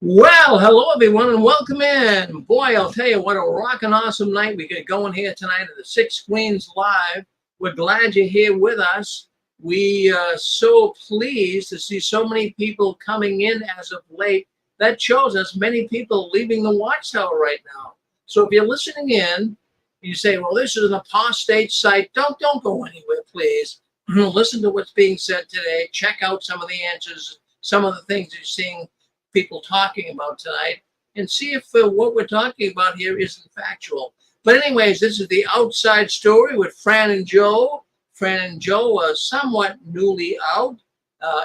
Well, hello everyone and welcome in. Boy, I'll tell you what a rockin' awesome night we get going here tonight at the Six Queens Live. We're glad you're here with us. We are so pleased to see so many people coming in as of late. That shows us many people leaving the Watchtower right now. So if you're listening in, you say, "Well, this is an apostate site." Don't go anywhere, please. Listen to what's being said today. Check out some of the answers, some of the things you're seeing people talking about tonight, and see if what we're talking about here isn't factual. But anyways, this is the outside story with Fran and Joe. Fran and Joe are somewhat newly out.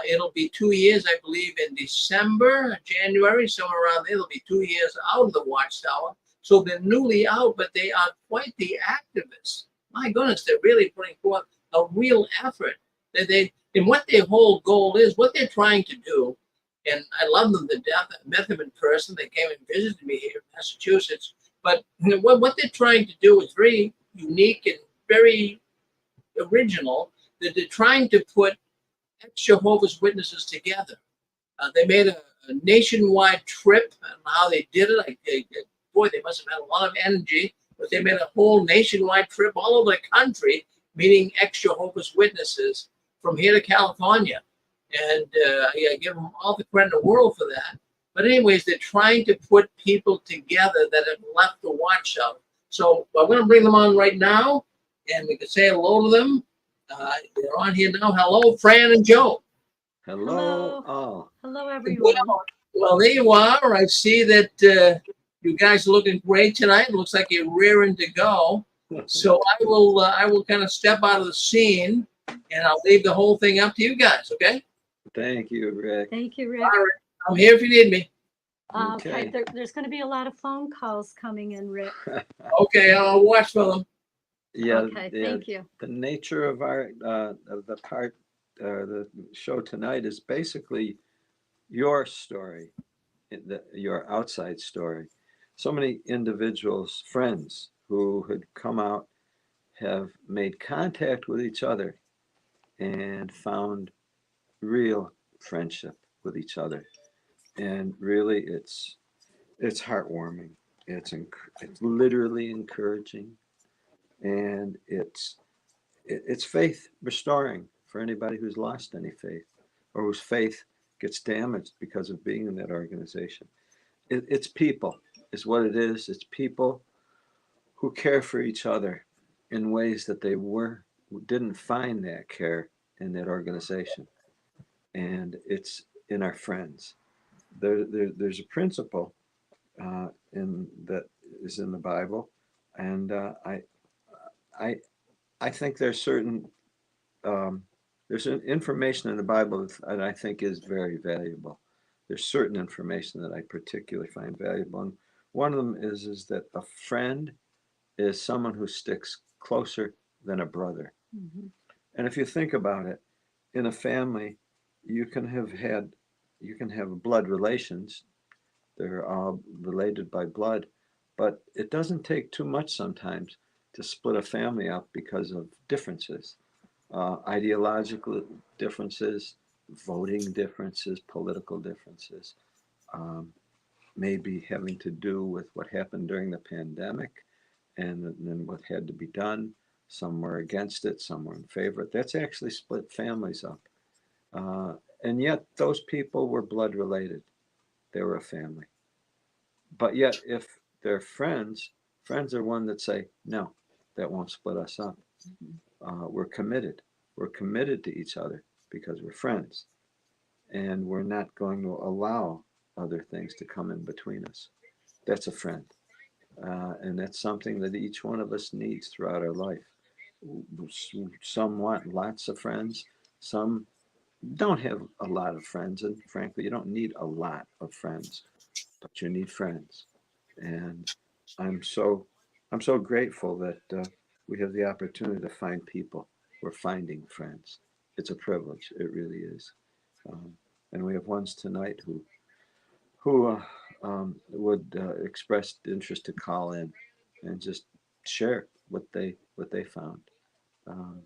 It'll be 2 years, I believe, in December, January, somewhere around there. It'll be 2 years out of the Watchtower. So they're newly out, but they are quite the activists. My goodness, they're really putting forth a real effort. And what their whole goal is, what they're trying to do, and I love them to death. I met them in person. They came and visited me here in Massachusetts. But what they're trying to do is very unique and very original. That they're trying to put ex-Jehovah's Witnesses together. They made a nationwide trip, and how they did it, boy, they must have had a lot of energy. But they made a whole nationwide trip all over the country, meeting ex-Jehovah's Witnesses from here to California. And I give them all the credit in the world for that. But anyways, they're trying to put people together that have left the Watchtower. So I'm going to bring them on right now, and we can say hello to them. They're on here now. Hello, Fran and Joe. Hello, Hello. all. Hello, Well, everyone. well, there you are. I see that you guys are looking great tonight. It looks like you're rearing to go. So I will kind of step out of the scene, and I'll leave the whole thing up to you guys. Okay? Thank you, Rick. Thank you, All Rick. right. I'm here if you need me. Okay, Okay. there's going to be a lot of phone calls coming in, Rick. Okay, I'll watch for them. Yeah, Okay, thank you. the nature of our of the show tonight is basically your story, your outside story. So many individuals, friends who had come out, have made contact with each other and found real friendship with each other. And really, it's heartwarming. It's literally encouraging, and it's faith restoring for anybody who's lost any faith or whose faith gets damaged because of being in that organization. It's people, is what it is. It's people who care for each other in ways that they didn't find that care in that organization, and it's in our friends. There's a principle in that is in the Bible, and I I think um, there's information in the Bible that I think is very valuable. There's certain information that I particularly find valuable, and one of them is that a friend is someone who sticks closer than a brother. Mhm. And if you think about it, in a family, you can have had you can have blood relations. They're all related by blood, but it doesn't take too much sometimes to split a family up because of differences, ideological differences, voting differences, political differences, um, maybe having to do with what happened during the pandemic and then what had to be done. Some were against it, some were in favor. That's actually split families up. Uh, and yet, those people were blood related, they were a family. But yet, if they're friends, friends are one that say, no, that won't split us up. Mhm. We're committed. We're committed to each other because we're friends. And we're not going to allow other things to come in between us. That's a friend. And that's something that each one of us needs throughout our life. Some want lots of friends, some don't have a lot of friends, and frankly, you don't need a lot of friends, but you need friends. And I'm so I'm so grateful that we have the opportunity to find people. We're finding friends. It's a privilege. It really is. Um, and we have ones tonight who would express interest to call in and just share what they found. Um,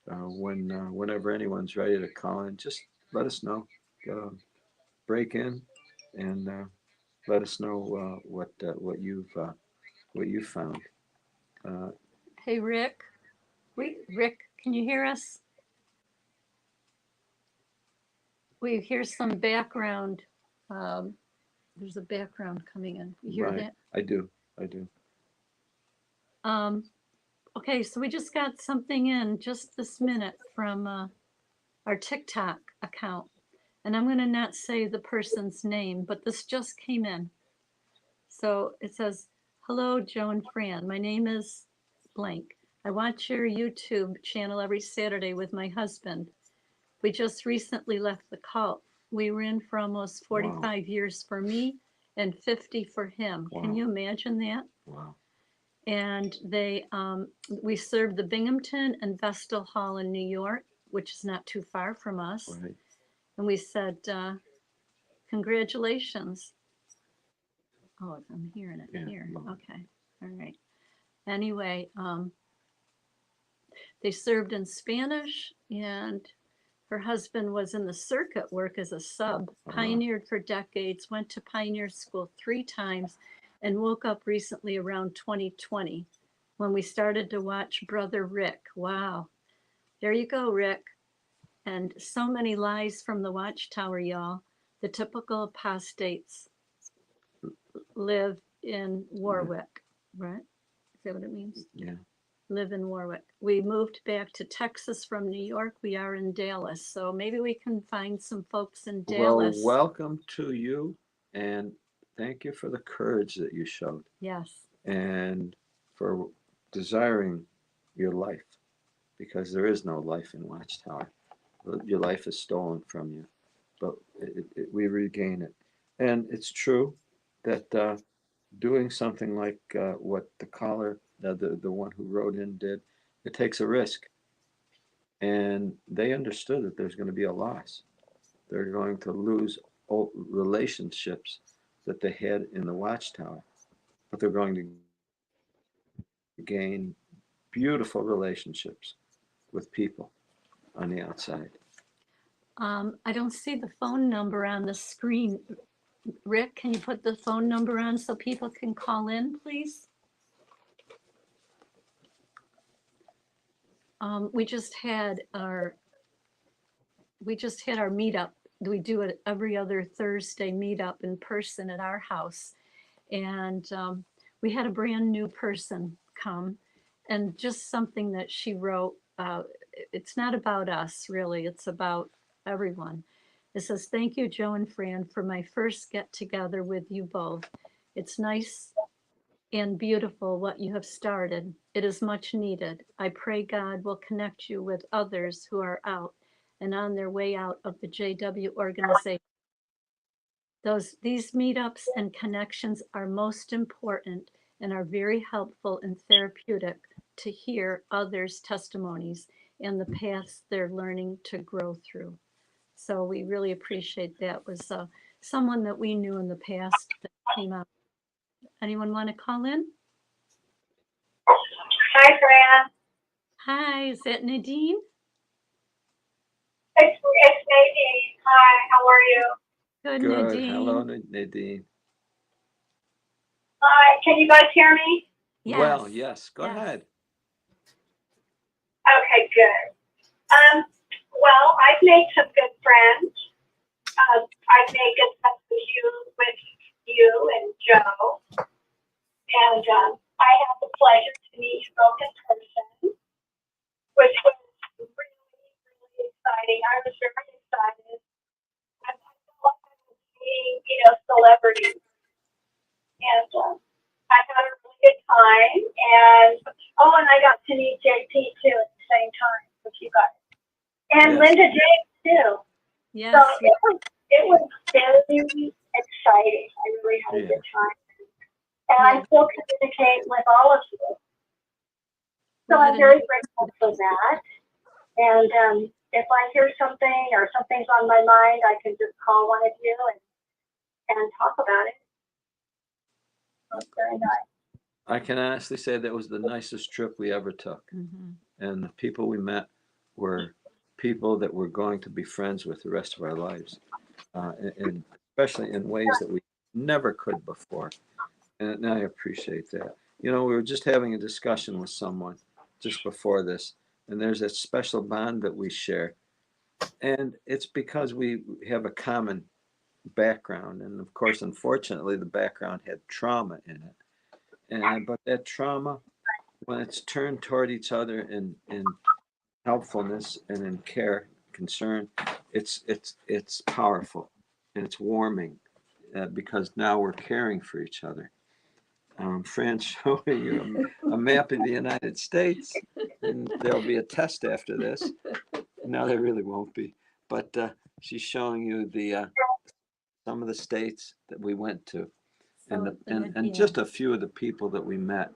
whenever anyone's ready to call in, just let us know. Break in and let us know what you've found. Uh, Hey, Rick. Rick, can you hear us? We hear some background. Um, there's a background coming in. You hear right, that? I do. Um, okay, so we just got something in just this minute from our TikTok account. And I'm going to not say the person's name, but this just came in. So it says, "Hello, Joe and Fran. My name is blank. I watch your YouTube channel every Saturday with my husband. We just recently left the cult. We were in for almost 45 years for me and 50 for him. Can Wow. you imagine that? Wow. And we served the Binghamton and Vestal Hall in New York, which is not too far from us. Right. And we said, congratulations. Oh, I'm hearing it Yeah, here. wow. Okay. All right. Anyway, they served in Spanish, and her husband was in the circuit work as a sub, pioneered for decades, went to pioneer school 3 times, and woke up recently around 2020 when we started to watch Brother Rick. Wow. There you go, Rick. And so many lies from the watchtower, y'all. The typical apostates live in Warwick, right? Is that what it means? Yeah. Live in Warwick. We moved back to Texas from New York. We are in Dallas. So maybe we can find some folks in Dallas. Well, welcome to you, and thank you for the courage that you showed, Yes. and for desiring your life, because there is no life in Watchtower. Your life is stolen from you, but we regain it. And it's true that doing something like what the caller, the one who wrote in, did, it takes a risk. And they understood that there's going to be a loss. They're going to lose old relationships that they had in the Watchtower, but they're going to gain beautiful relationships with people on the outside. I don't see the phone number on the screen. Rick, can you put the phone number on so people can call in, please? We just had our meetup. We do it every other Thursday meetup in person at our house. And we had a brand new person come, and just something that she wrote. It's not about us, really. It's about everyone. It says, "Thank you, Joe and Fran, for my first get together with you both. It's nice and beautiful what you have started. It is much needed. I pray God will connect you with others who are out and on their way out of the JW organization. These meetups and connections are most important and are very helpful and therapeutic to hear others' testimonies and the paths they're learning to grow through." So we really appreciate that. It was someone that we knew in the past that came out. Anyone want to call in? Hi, Fran. Hi, is that Nadine? It's Nadine. Hi, how are you? Good, Good. Nadine. Hello, Nadine. Hi, can you guys hear me? Yes. Well, yes. Go Yes. ahead. Okay, good. Well, I've made some good friends. I've made good friends with you and Joe. And I had the pleasure to meet you both in person, which was really, really exciting. I was very excited. I felt like I was meeting, celebrities. And I had a really good time. And I got to meet JP too at the same time with you guys. And Yes. Linda James too. Yes. So it was very exciting. I really had a good time. And I still communicate with all of you. So I'm very grateful for that. And if I hear something or something's on my mind, I can just call one of you and talk about it. That's very nice. I can honestly say that was the nicest trip we ever took. Mm-hmm. And the people we met were people that we're going to be friends with the rest of our lives. And especially in ways that we never could before. And I appreciate that. You know, we were just having a discussion with someone just before this, and there's that special bond that we share. And it's because we have a common background. And of course, unfortunately, the background had trauma in it. But that trauma, when it's turned toward each other in helpfulness and in care, concern, it's powerful and it's warming because now we're caring for each other. Fran's showing you a map of the United States, and there'll be a test after this. No, there really won't be. But she's showing you the some of the states that we went to, and just a few of the people that we met.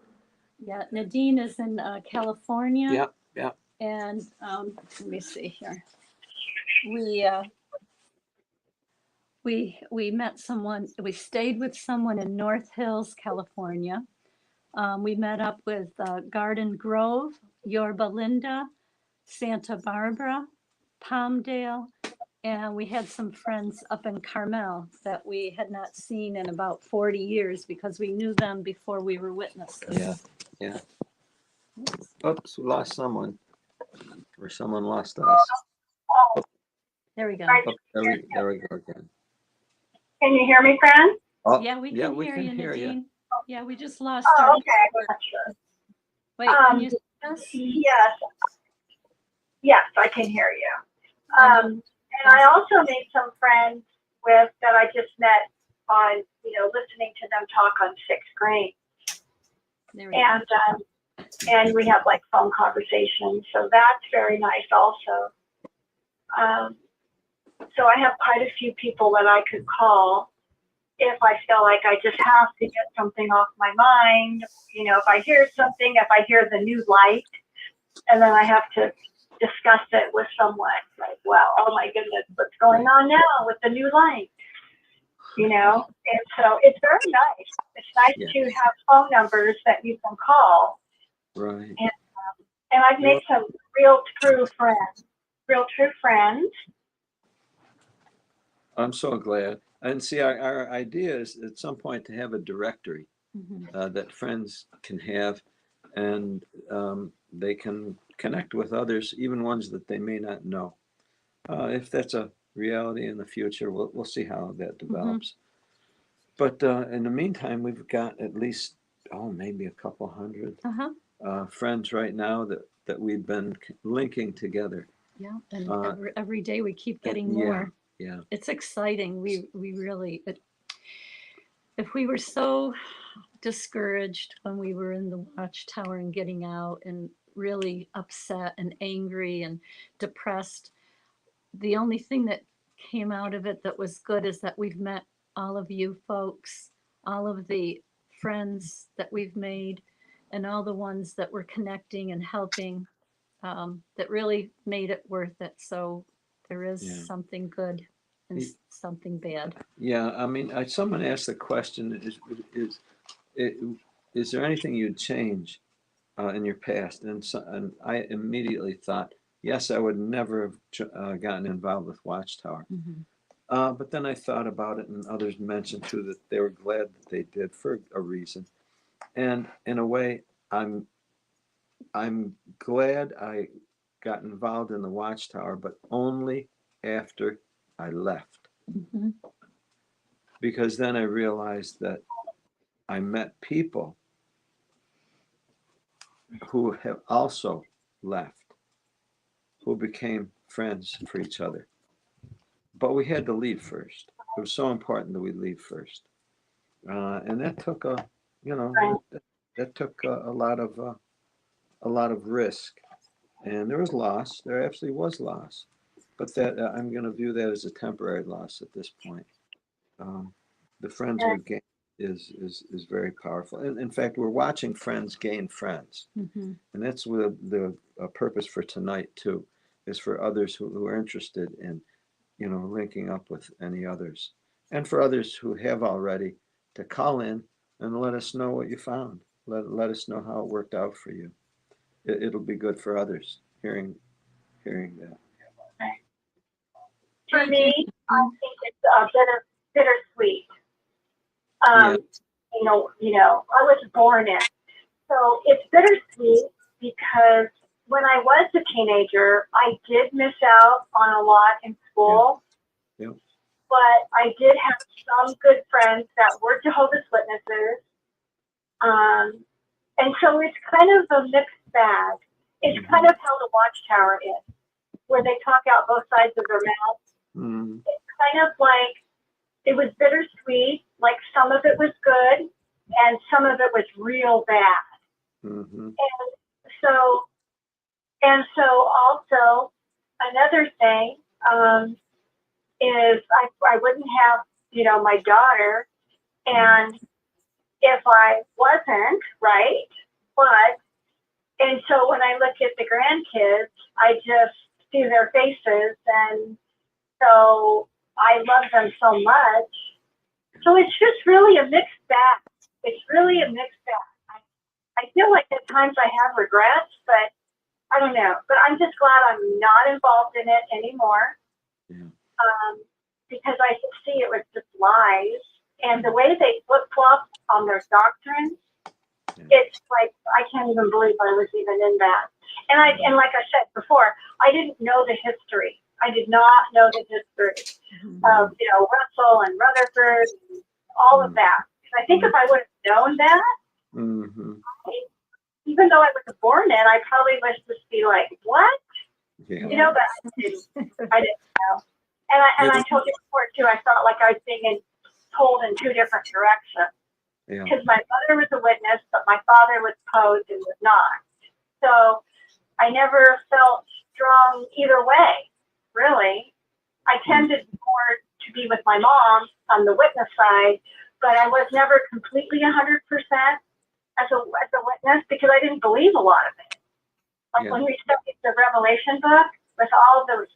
Yeah, Nadine is in California. Yeah, yeah. And let me see here. We met someone. We stayed with someone in North Hills, California. We met up with Garden Grove, Yorba Linda, Santa Barbara, Palmdale, and we had some friends up in Carmel that we had not seen in about 40 years because we knew them before we were witnesses. Yeah, yeah. Oops, we lost someone, or someone lost us. There we go. Oh, there we go again. Can you hear me, Fran? Oh, Yeah, we can hear you, hear Nadine. Yeah, we just lost Oh, our. okay. I'm not sure. Wait, can you see us? Yes. Yes, I can hear you. And I also made some friends with that I just met on, listening to them talk on sixth grade. There we go. And we have like phone conversations. So that's very nice also. So I have quite a few people that I could call if I feel like I just have to get something off my mind. If I hear something, if I hear the new light, and then I have to discuss it with someone, like, well, oh my goodness, what's going on now with the new light? And so it's very nice. It's nice to have phone numbers that you can call. Right. And I've made some real true friends. I'm so glad. And see, our idea is at some point to have a directory that friends can have, and they can connect with others, even ones that they may not know. If that's a reality in the future, we'll see how that develops. But in the meantime, we've got at least, maybe a couple hundred friends right now that we've been linking together. Yeah, and every day we keep getting more. Yeah. It's exciting. We really, if we were so discouraged when we were in the watchtower and getting out and really upset and angry and depressed, the only thing that came out of it that was good is that we've met all of you folks, all of the friends that we've made, and all the ones that were connecting and helping, that really made it worth it. So there is something good and something bad. Yeah, I mean, someone asked the question: Is there anything you'd change in your past? And I immediately thought, yes, I would never have gotten involved with Watchtower. But then I thought about it, and others mentioned too that they were glad that they did for a reason. And in a way, I'm glad I got involved in the Watchtower, but only after I left. Because then I realized that I met people who have also left, who became friends for each other. But we had to leave first. It was so important that we leave first. And that took that took a lot of risk. And there was loss. There absolutely was loss. But that I'm going to view that as a temporary loss at this point. The friends we've gained is very powerful. And in fact, we're watching friends gain friends. And that's what the purpose for tonight too, is for others who are interested in, linking up with any others. And for others who have already, to call in and let us know what you found. Let us know how it worked out for you. It'll be good for others hearing that. For me, I think it's bittersweet. Yeah. I was born in. So it's bittersweet because when I was a teenager, I did miss out on a lot in school. Yeah. But I did have some good friends that were Jehovah's Witnesses. And so it's kind of a mixed bag. It's kind of how the Watchtower is, where they talk out both sides of their mouth. Mm-hmm. It's kind of like it was bittersweet, like some of it was good and some of it was real bad. Mm-hmm. And so also another thing is I wouldn't have, my daughter, and if I wasn't, right? And so when I look at the grandkids, I just see their faces, and so I love them so much. So it's just really a mixed bag. It's really a mixed bag. I feel like at times I have regrets, but I don't know. But I'm just glad I'm not involved in it anymore. Yeah. Because I could see it was just lies. And the way they flip-flop on their doctrines, it's like, I can't even believe I was even in that. And like I said before, I didn't know the history. I did not know the history of, Russell and Rutherford and all of that. I think if I would have known that, even though I was born in, I probably was just be like, what? Yeah. But I didn't know. And I told you before too, I felt like I was being told in two different directions. Yeah. Because my mother was a witness, but my father was posed and was not. So I never felt strong either way, really. I tended more to be with my mom on the witness side, but I was never completely 100% as a witness because I didn't believe a lot of it. Like when we studied the Revelation book with all those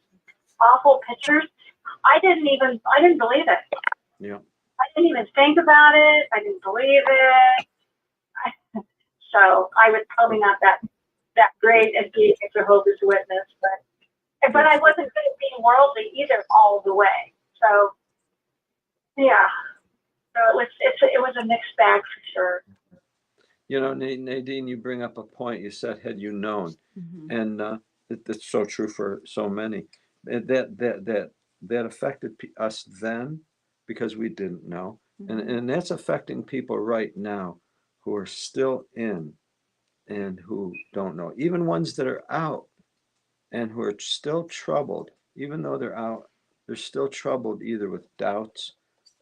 awful pictures, I didn't believe it. Yeah. I didn't even think about it. I didn't believe it. So I was probably not that great at being a Jehovah's Witness, but I wasn't good at being worldly either all the way. So yeah, so it was a mixed bag for sure. Nadine, you bring up a point. You said, had you known, and it's so true for so many. That affected us then because we didn't know, and that's affecting people right now who are still in and who don't know. Even ones that are out and who are still troubled, even though they're out, they're still troubled either with doubts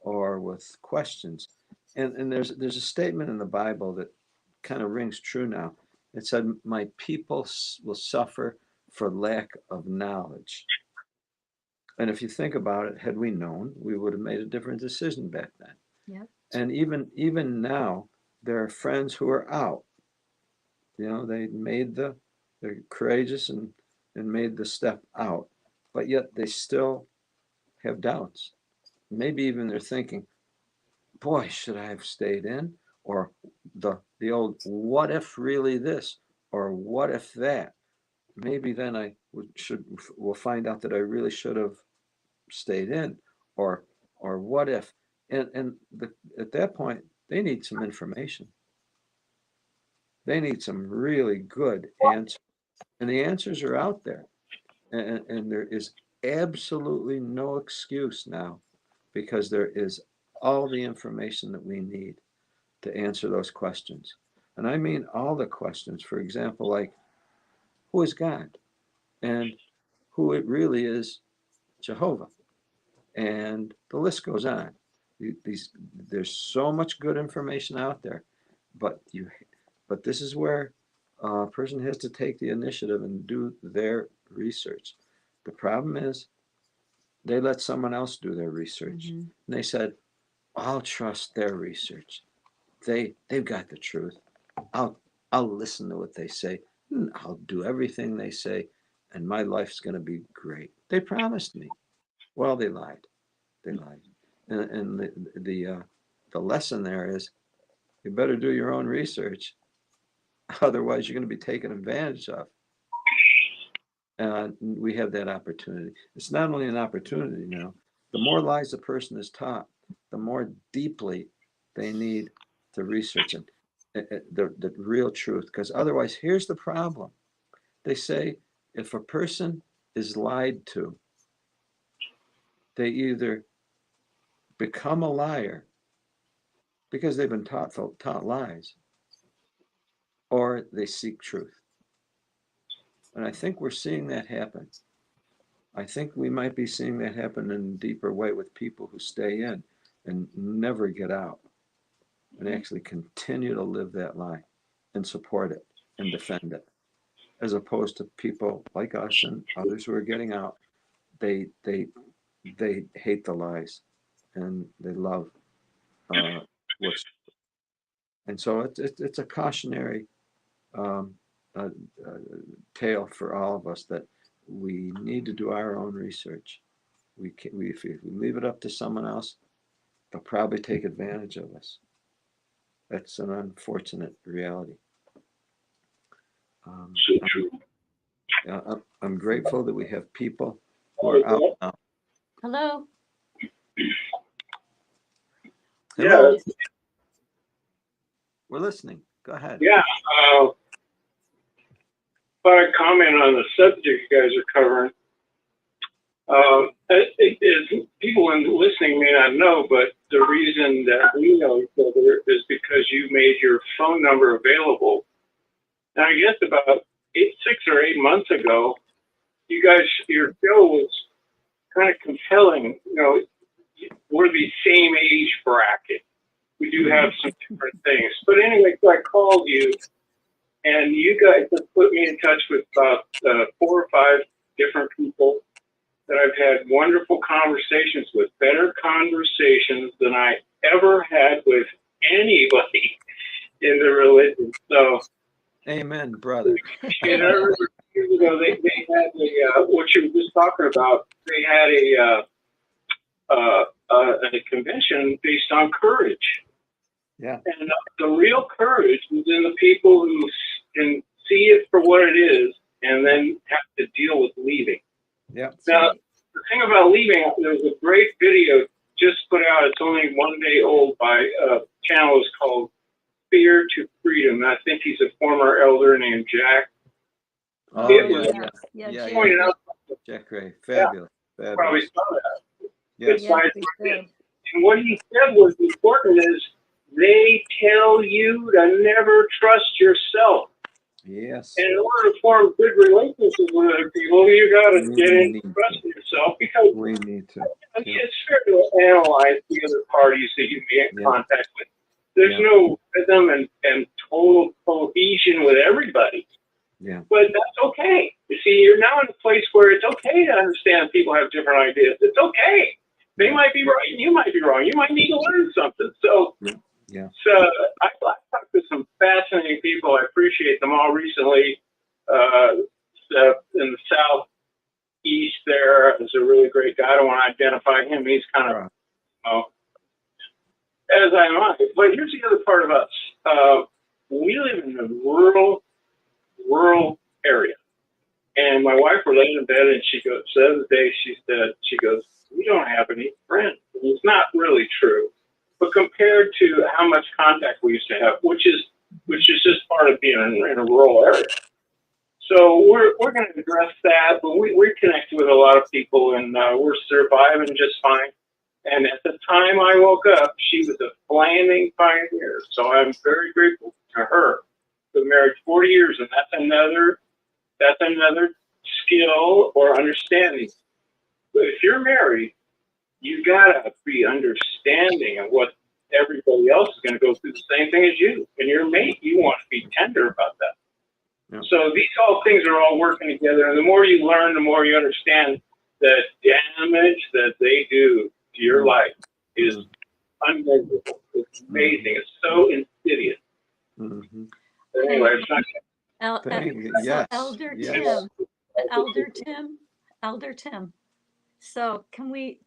or with questions. And there's a statement in the Bible that kind of rings true now. It said, "My people will suffer for lack of knowledge." And if you think about it, had we known, we would have made a different decision back then. Yep. And even now, there are friends who are out. They're courageous and made the step out, but yet they still have doubts. Maybe even they're thinking, boy, should I have stayed in? Or the old, what if really this? Or what if that? Maybe then we'll find out that I really should have stayed in. Or what if? And at that point, they need some information. They need some really good answers. And the answers are out there. And there is absolutely no excuse now because there is all the information that we need to answer those questions. And I mean all the questions. For example, like, who is God? And who it really is Jehovah? And the list goes on. There's so much good information out there, but this is where a person has to take the initiative and do their research. The problem is they let someone else do their research. And they said, I'll trust their research. They've got the truth. I'll listen to what they say. I'll do everything they say, and my life's going to be great. They promised me. Well, they lied. And the lesson there is, you better do your own research, otherwise you're going to be taken advantage of. We have that opportunity. It's not only an opportunity now. The more lies a person is taught, the more deeply they need to research the real truth. Because otherwise, here's the problem. They say if a person is lied to, they either become a liar because they've been taught lies, or they seek truth. And I think we're seeing that happen. I think we might be seeing that happen in a deeper way with people who stay in and never get out and actually continue to live that lie and support it and defend it, as opposed to people like us and others who are getting out. They hate the lies and they love what's, and so it's a cautionary tale for all of us that we need to do our own research. If we leave it up to someone else, they'll probably take advantage of us. That's an unfortunate reality. I'm grateful that we have people who are out now. Hello. Hello. Yeah. We're listening. Go ahead. Yeah. If I comment on the subject you guys are covering, people listening may not know, but the reason that we know each other is because you made your phone number available. And I guess about 6 or 8 months ago, your show was kind of compelling. You know, we're the same age bracket. We do have some different things. But anyway, so I called you, and you guys have put me in touch with about 4 or 5 different people that I've had wonderful conversations with, better conversations than I ever had with anybody in the religion. So, amen, brother. you know, they had what you were just talking about. They had a convention based on courage. Yeah. And the real courage was in the people who can see it for what it is and then have to deal with leaving. Yeah. Now, the thing about leaving, there's a great video just put out. It's only 1 day old by a channel is called Fear to Freedom. I think he's a former elder named Jack. Oh, It was yeah. pointed out. Jack Ray, fabulous. You probably Fabulous. saw that. Yes. Yes, we did. And what he said was important is they tell you to never trust yourself. Yes. And in order to form good relationships with other people, you got to get into trusting yourself, because We need to. it's fair to analyze the other parties that you may in contact with. There's no rhythm and total cohesion with everybody. Yeah. But that's okay. You see, you're now in a place where it's okay to understand people have different ideas. It's okay. They might be right and you might be wrong. You might need to learn something. So, So I talked to some fascinating people. I appreciate them all recently. In the southeast there is a really great guy. I don't want to identify him. He's kind of, as I might. But here's the other part of us. We live in a rural area. And my wife were laying in bed and she goes, the other day she goes, we don't have any friends. And it's not really true. But compared to how much contact we used to have, which is just part of being in a rural area. So we're going to address that, but we're connected with a lot of people, and we're surviving just fine. And at the time I woke up, she was a flaming pioneer. So I'm very grateful to her. We've been married 40 years, and that's another skill or understanding. But if you're married, you gotta be understanding of what everybody else is going to go through the same thing as you. And your mate, you want to be tender about that. Yeah. So these things are all working together. And the more you learn, the more you understand the damage that they do to your life is unmeasurable. It's amazing. It's so insidious. Mm-hmm. Anyway, it's not. Elder Tim. So can we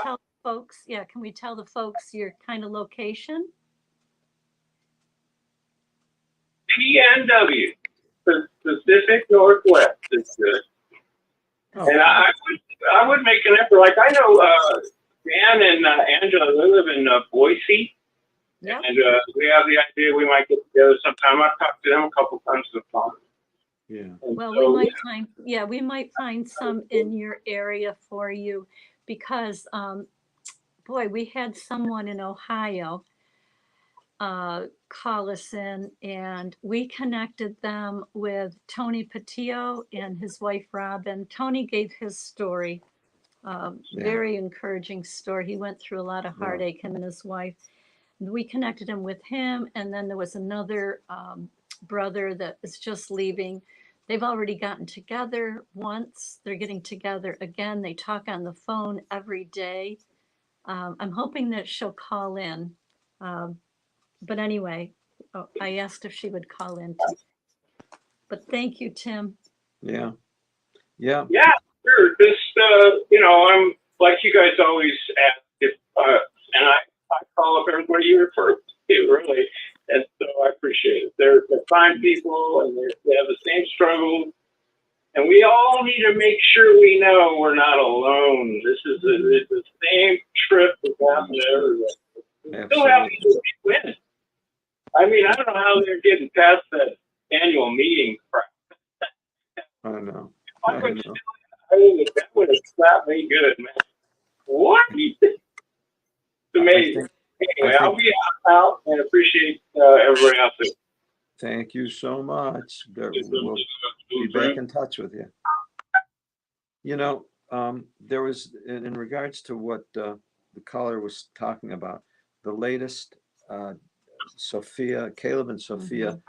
tell folks? Yeah, can we tell the folks your kind of location? PNW, Pacific Northwest is good. Oh. And I would make an effort. Like I know Dan and Angela, they live in Boise, Yep. and we have the idea we might get together sometime. I've talked to them a couple times on the phone. Yeah. And Well, so, we might find some in your area for you because, boy, we had someone in Ohio call us in, and we connected them with Tony Patillo and his wife Robin. Tony gave his story, Yeah. very encouraging story. He went through a lot of Yeah. heartache, him and his wife. We connected him with him, and then there was another brother that is just leaving. They've already gotten together once. They're getting together again. They talk on the phone every day. I'm hoping that she'll call in. But anyway, I asked if she would call in. But thank you, Tim. Yeah. Yeah. yeah, sure. Just, I'm like you guys always ask if, and I call up everybody you refer to, really. And so I appreciate it. They're fine people, and they have the same struggles. And we all need to make sure we know we're not alone. This is it's the same trip that's happening to everybody. Still have Absolutely. to win. I mean, I don't know how they're getting past that annual meeting crap. I know. I I would know. that would have slapped me good, man. What? It's amazing. Anyway, I'll be out and appreciate everybody out there. Thank you so much. We'll be back in touch with you. You know, there was, in regards to what the caller was talking about, the latest Caleb and Sophia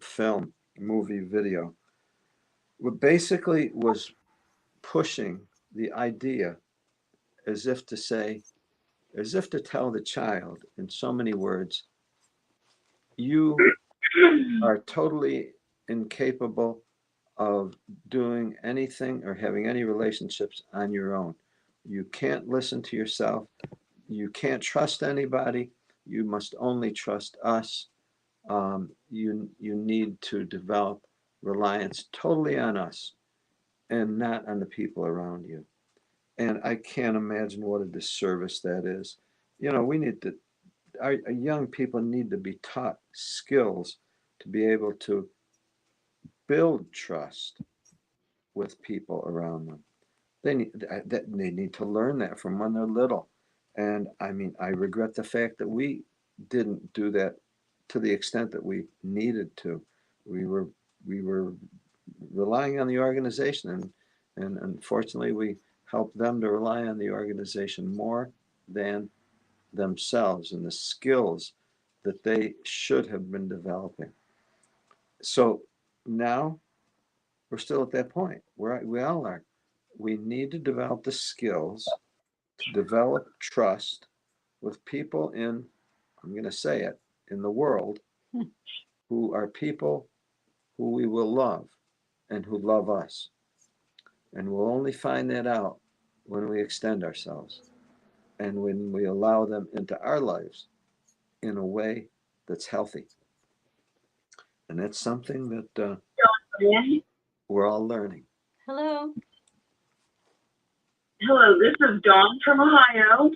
film, movie, video, what basically was pushing the idea as if to tell the child in so many words, you are totally incapable of doing anything or having any relationships on your own. You can't listen to yourself. You can't trust anybody. You must only trust us. You need to develop reliance totally on us and not on the people around you. And I can't imagine what a disservice that is. Our young people need to be taught skills to be able to build trust with people around them. They need to learn that from when they're little. And I mean, I regret the fact that we didn't do that to the extent that we needed to. We were relying on the organization, and unfortunately, we helped them to rely on the organization more than themselves and the skills that they should have been developing. So now we're still at that point where we all are. We need to develop the skills to develop trust with people I'm going to say it, in the world, who are people who we will love and who love us. And we'll only find that out when we extend ourselves and when we allow them into our lives in a way that's healthy. And that's something that we're all learning. Hello. Hello, this is Dawn from Ohio.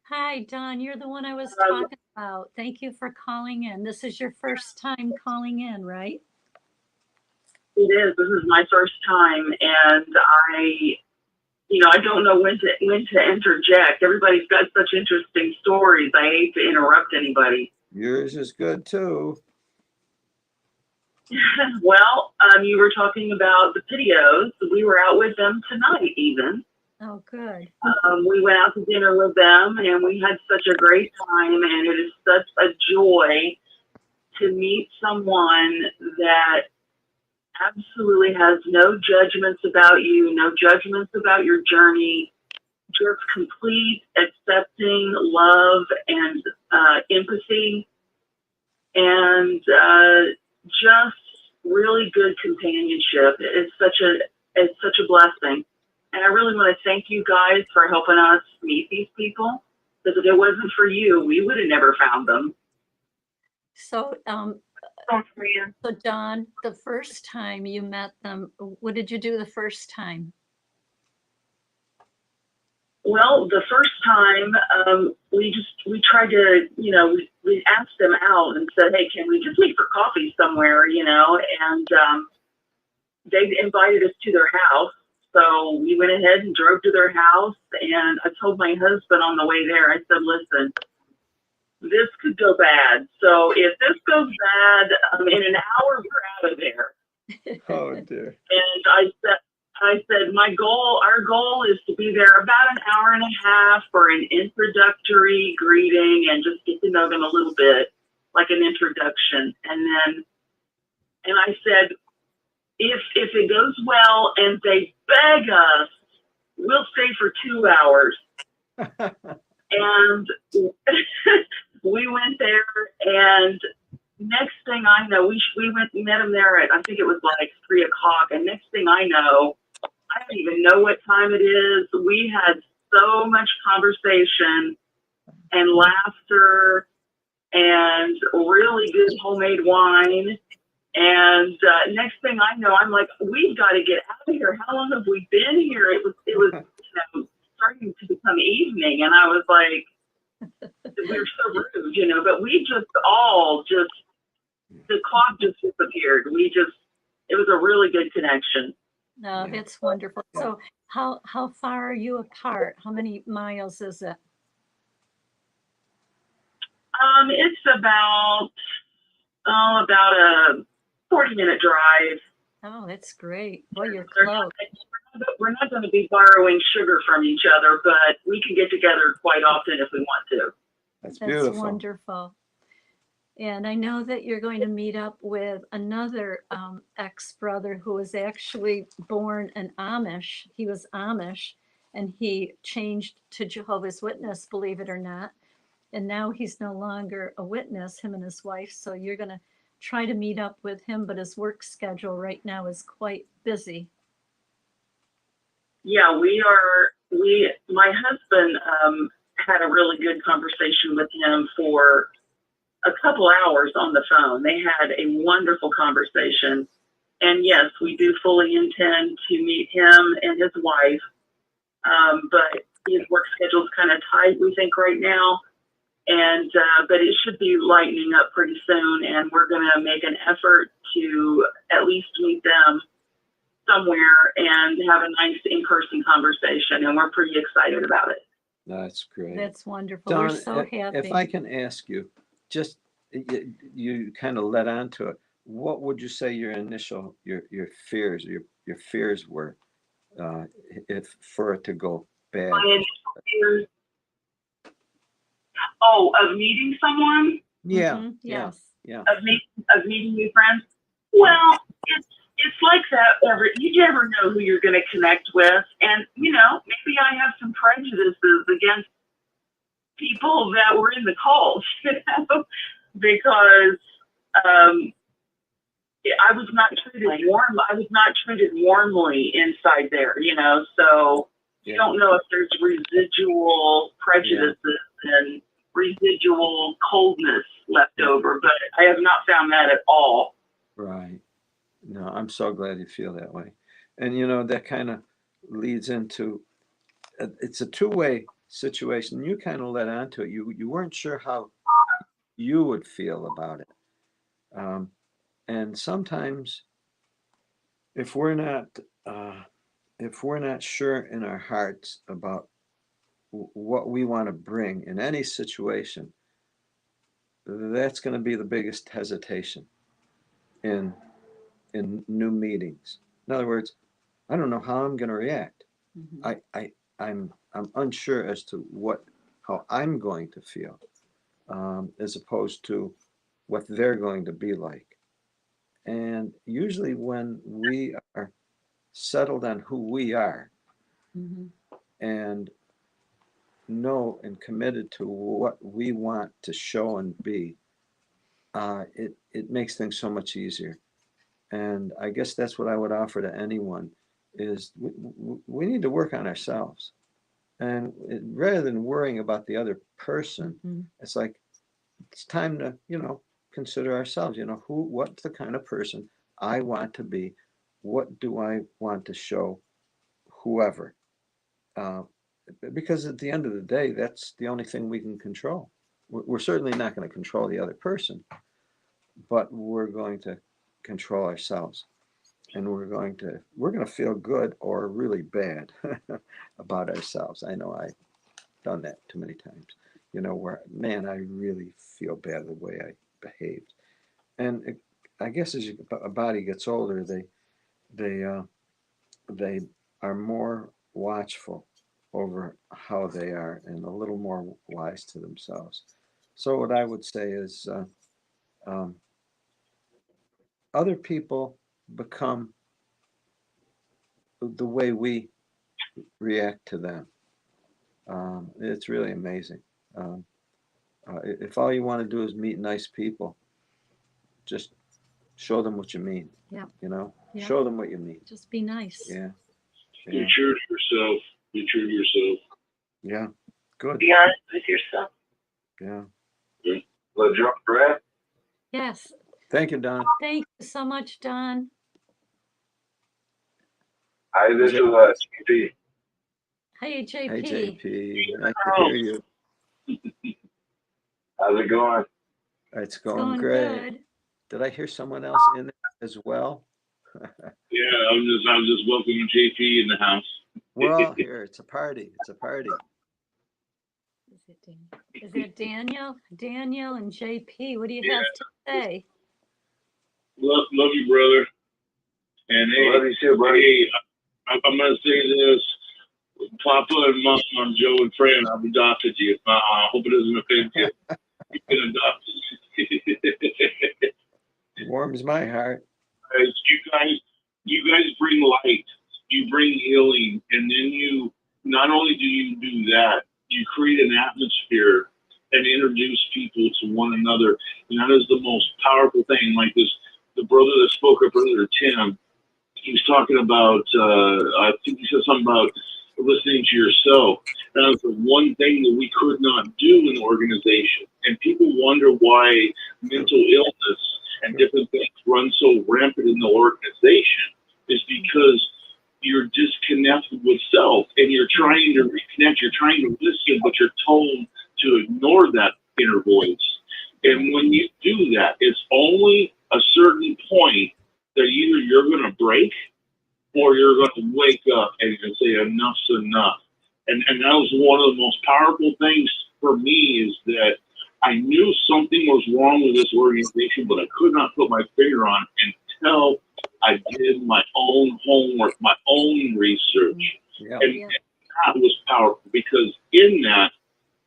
Hi, Dawn. You're the one I was talking about. Thank you for calling in. This is your first time calling in, right? It is. This is my first time, and I don't know when to interject. Everybody's got such interesting stories. I hate to interrupt anybody. Yours is good too. Well, you were talking about the videos. We were out with them tonight, even. Oh, good. We went out to dinner with them, and we had such a great time. And it is such a joy to meet someone that absolutely has no judgments about you, no judgments about your journey, just complete accepting love and empathy, and just really good companionship. It's such a blessing. And I really want to thank you guys for helping us meet these people, because if it wasn't for you, we would have never found them. So, Dawn, the first time you met them, what did you do the first time? Well, the first time, we tried to, we asked them out and said, hey, can we just meet for coffee somewhere, and they invited us to their house. So we went ahead and drove to their house, and I told my husband on the way there, I said, listen, this could go bad. So if this goes bad, in an hour, we're out of there. Oh dear. And I said, our goal is to be there about an hour and a half for an introductory greeting and just get to know them a little bit, like an introduction. And I said, if it goes well and they beg us, we'll stay for 2 hours. And we went there, and next thing I know, we met him there at, I think it was like 3 o'clock. And next thing I know, I don't even know what time it is. We had so much conversation and laughter and really good homemade wine. And next thing I know, I'm like, we've got to get out of here. How long have we been here? It was starting to become evening, and I was like, we were so rude, but we the clock just disappeared. It was a really good connection. No, that's wonderful. So how far are you apart? How many miles is it? It's about a 40-minute drive. Oh, that's great. Boy, you're We're close. not going to be borrowing sugar from each other, but we can get together quite often if we want to. That's That's beautiful. wonderful. And I know that you're going to meet up with another ex-brother who was actually born an Amish. He was Amish, and he changed to Jehovah's Witness, believe it or not. And now he's no longer a witness, him and his wife. So you're going to try to meet up with him, but his work schedule right now is quite busy. Yeah, my husband had a really good conversation with him for a couple hours on the phone. They had a wonderful conversation. And yes, we do fully intend to meet him and his wife. But his work schedule is kind of tight, we think, right now. And but it should be lightening up pretty soon. And we're going to make an effort to at least meet them somewhere and have a nice in-person conversation. And we're pretty excited about it. That's great. That's wonderful. Don, We're so happy. if I can ask you, just you kind of led on to it. What would you say your initial your fears were if for it to go bad? My initial fears, of meeting someone. Yeah. Mhm, yes. Yeah. Of meeting new friends. Well, it's like that. You never know who you're going to connect with, and maybe I have some prejudices against people that were in the cult, because I was not treated warm. I was not treated warmly inside there, So you don't know if there's residual prejudices and residual coldness left over, but I have not found that at all. Right. No, I'm so glad you feel that way. And that kind of leads into it's a two-way situation. You kind of led on to it. You weren't sure how you would feel about it. And sometimes if we're not sure in our hearts about what we want to bring in any situation, that's going to be the biggest hesitation in new meetings. In other words, I don't know how I'm going to react. Mhm. I'm unsure as to how I'm going to feel, as opposed to what they're going to be like. And usually when we are settled on who we are Mhm. and know and committed to what we want to show and be, it makes things so much easier. And I guess that's what I would offer to anyone is we need to work on ourselves. And rather than worrying about the other person, Mhm. it's like, it's time to, consider ourselves, what's the kind of person I want to be? What do I want to show whoever? because at the end of the day, that's the only thing we can control. We're certainly not going to control the other person, but we're going to control ourselves, and we're going to feel good or really bad about ourselves. I know I've done that too many times, where, man, I really feel bad the way I behaved. And I guess as a body gets older, they are more watchful over how they are and a little more wise to themselves. So what I would say is, other people become the way we react to them. It's really amazing. If all you want to do is meet nice people, just show them what you mean. Yeah. Yeah. Show them what you mean. Just be nice. Yeah. Be true to yourself. Be true to yourself. Yeah. Good. Be honest with yourself. Yeah. Let's jump Brad. Yes. Thank you, Don. Thank you so much, Don. Hi, this is JP. Hey, JP. Hey, JP. Nice to hear you. How's it going? It's It's going going great. good. Did I hear someone else in there as well? Yeah, I'm just welcoming JP in the house. We're all here. It's a party. It's a party. Is it Daniel? Daniel and JP, what do you have to say? Love you, brother. And hey, Love you too, buddy. Hey, I'm gonna say this. Papa and Mom, Joe and Fran, I've adopted you. I hope it doesn't offend you. You've been adopted. Warms my heart. You guys bring light. You bring healing, and then you not only do you do that, you create an atmosphere and introduce people to one another. And that is the most powerful thing. Like this, the brother that spoke up earlier, Tim, he was talking about, I think he said something about listening to yourself. That was the one thing that we could not do in the organization. And people wonder why mental illness and different things run so rampant in the organization is because you're disconnected with self and you're trying to reconnect, you're trying to listen, but you're told to ignore that inner voice. And when you do that, it's only a certain point that either you're going to break or you're going to wake up and you're going to say enough's enough. And that was one of the most powerful things for me is that I knew something was wrong with this organization, but I could not put my finger on it until I did my own homework, my own research. Yeah. And that was powerful because in that,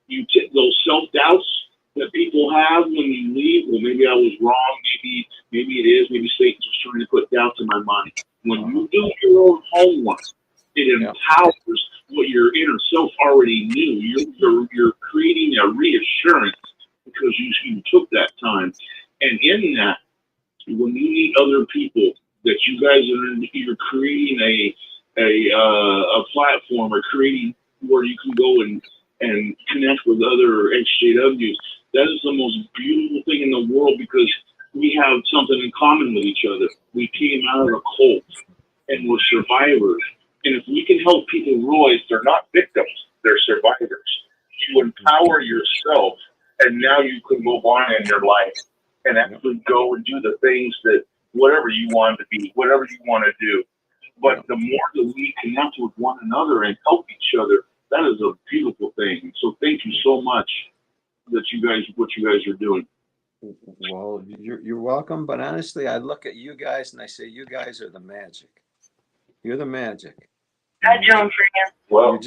you take those self-doubts that people have when you leave. Well, maybe I was wrong. Maybe it is. Maybe Satan's just trying to put doubts in my mind. When you do your own homework, it empowers what your inner self already knew. You're creating a reassurance because you took that time. And in that, when you meet other people that you guys you're creating a platform or creating where you can go and connect with other HJWs. That is the most beautiful thing in the world because we have something in common with each other. We came out of a cult and we're survivors. And if we can help people realize they're not victims, they're survivors, you empower yourself and now you can move on in your life and actually go and do the things that whatever you want to be, whatever you want to do. But the more that we connect with one another and help each other, that is a beautiful thing. So thank you so much that what you guys are doing. Well, you're welcome. But honestly, I look at you guys and I say, you guys are the magic. You're the magic. Hi, Joe and Fran. Well,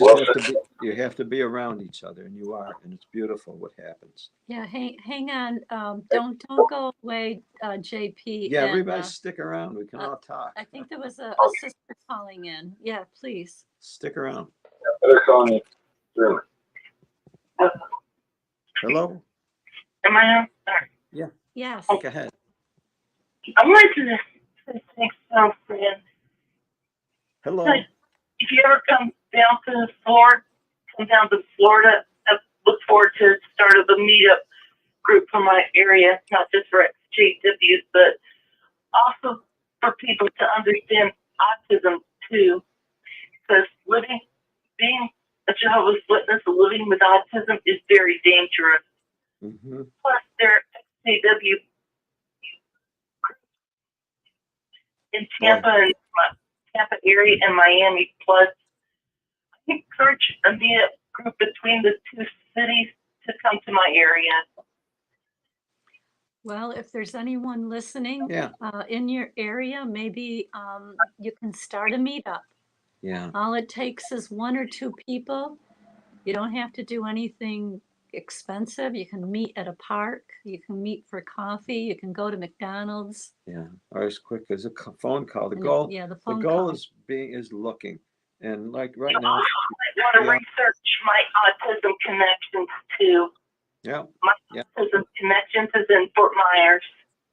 you have to be around each other, and you are, and it's beautiful what happens. Yeah, hang on. Don't go away, JP. Yeah, and, everybody stick around. We can all talk. I think there was a sister calling in. Yeah, please. Stick around. They're calling you. Hello? Am I on? Yes. Go ahead. I wanted to say thanks, Fran. Hello. If you ever come down to Florida, I look forward to the start of the meetup group for my area, not just for XJWs, but also for people to understand autism too. Because being a Jehovah's Witness living with autism is very dangerous. Mm-hmm. Plus, their XAW in Tampa and Tampa area and Miami. Plus, I encourage a meetup group between the two cities to come to my area. Well, if there's anyone listening Yeah. in your area, maybe you can start a meetup. Yeah. All it takes is 1 or 2 people. You don't have to do anything expensive. You can meet at a park. You can meet for coffee. You can go to McDonald's. Yeah. Or as quick as a phone call. The And goal. yeah, the The phone goal call. is looking, and like right You now. also might want to Yeah. research my autism connections too. Yeah. My Yeah. autism connections is in Fort Myers.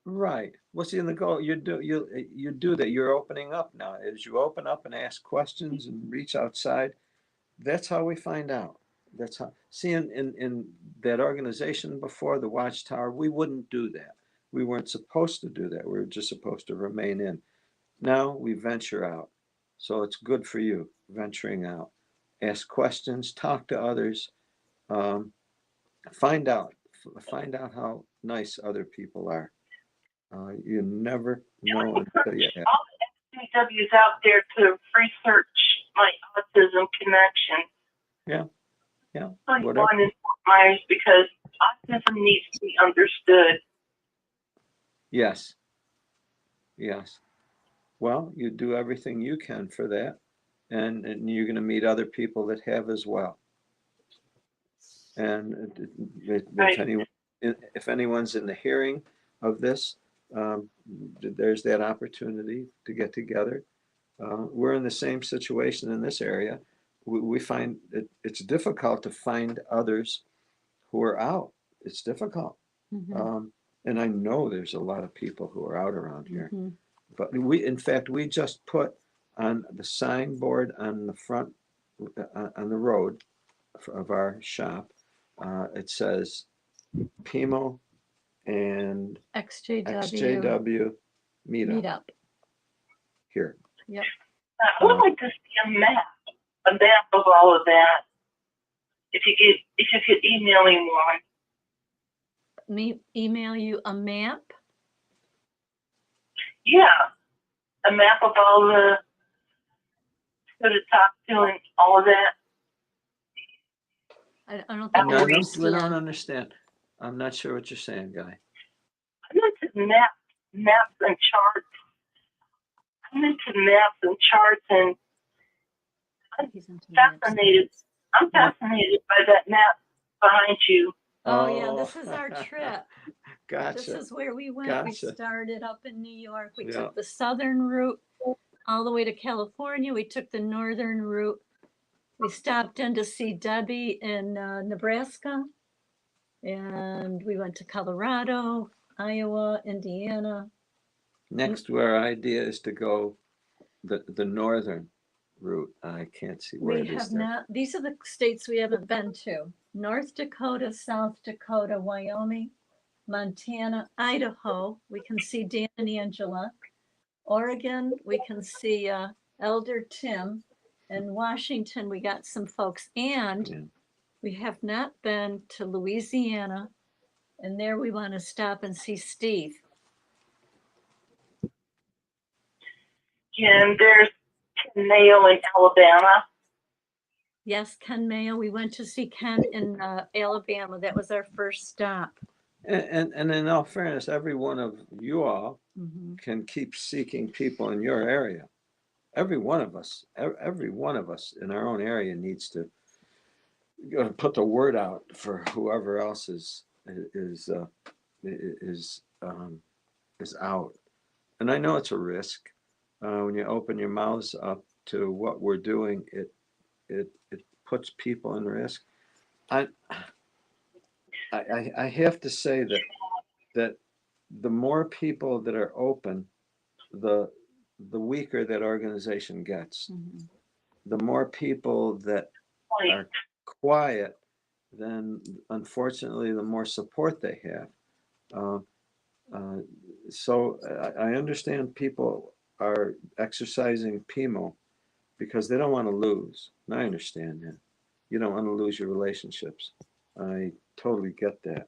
Right. Well, see, in the goal, you do that. You're opening up now. As you open up and ask questions and reach outside, that's how we find out. That's how. See, in that organization before, the Watchtower, we wouldn't do that. We weren't supposed to do that. We were just supposed to remain in. Now we venture out. So it's good for you venturing out. Ask questions, talk to others, um, find out how nice other people are. You never know until you have. All the XCWs out there to research my autism connection. Yeah. Whatever. Whatever. One in Fort Myers because autism needs to be understood. Yes. Yes. Well, you do everything you can for that, and you're going to meet other people that have as well. And Right. if anyone's in the hearing of this, there's that opportunity to get together. We're in the same situation in this area. We find it's difficult to find others who are out. It's difficult. Mhm, And I know there's a lot of people who are out around here. mhm. But in fact, we just put on the signboard on the front, on the road of our shop, it says PIMO and XJW XJW meetup meetup. here. Yep. I would like to see a map of all of that. If you could email me one. Me email you a map. Yeah, a map of all the who to talk to and all of that. I don't think No, you we don't understand. understand. I'm not sure what you're saying, Guy. I'm into maps and charts. I'm into maps and charts, and He's into maps. fascinated. I'm fascinated by that map behind you. Oh yeah, this is our trip. Gotcha. This is where we went. We Gotcha. started up in New York. We Yeah. took the southern route all the way to California. We took the northern route. We stopped in to see Debbie in Nebraska. And we went to Colorado, Iowa, Indiana. Next, our idea is to go the northern route. I can't see where We it is have there. not, these are the states we haven't been to: North Dakota, South Dakota, Wyoming, Montana, Idaho. We can see Dan and Angela. Oregon, we can see Elder Tim. And Washington, we got some folks. And Yeah. we have not been to Louisiana. And there we want to stop and see Steve. And there's Ken Mayo in Alabama. Yes, Ken Mayo. We went to see Ken in Alabama. That was our first stop. And in all fairness, every one of you all Mhm. can keep seeking people in your area. Every one of us in our own area needs to put the word out for whoever else is out. And I know it's a risk. When you open your mouths up to what we're doing, it puts people in risk. I have to say that the more people that are open, the weaker that organization gets. Mhm. The more people that are quiet, then unfortunately, the more support they have. So I understand people are exercising PIMO because they don't want to lose. And I understand that. you don't want to lose your relationships. I totally get that.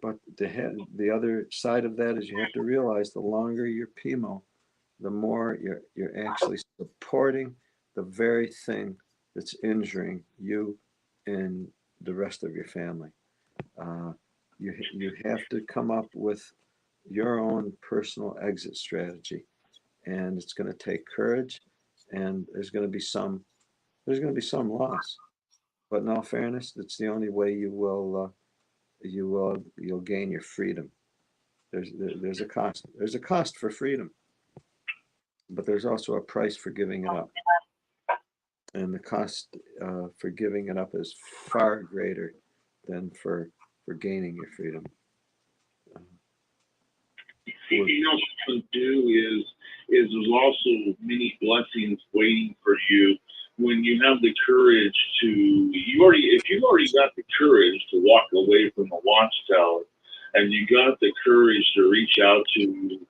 But the other side of that is you have to realize the longer your chemo, the more you're actually supporting the very thing that's injuring you and the rest of your family. You have to come up with your own personal exit strategy, and it's going to take courage, and there's going to be some loss. But in all fairness, it's the only way you'll gain your freedom. There's a cost. There's a cost for freedom, but there's also a price for giving it up. And the cost for giving it up is far greater than for gaining your freedom. See, you know what you can do is there's also many blessings waiting for you when you have the courage to, if you've already got the courage to walk away from the watchtower, and you got the courage to reach out to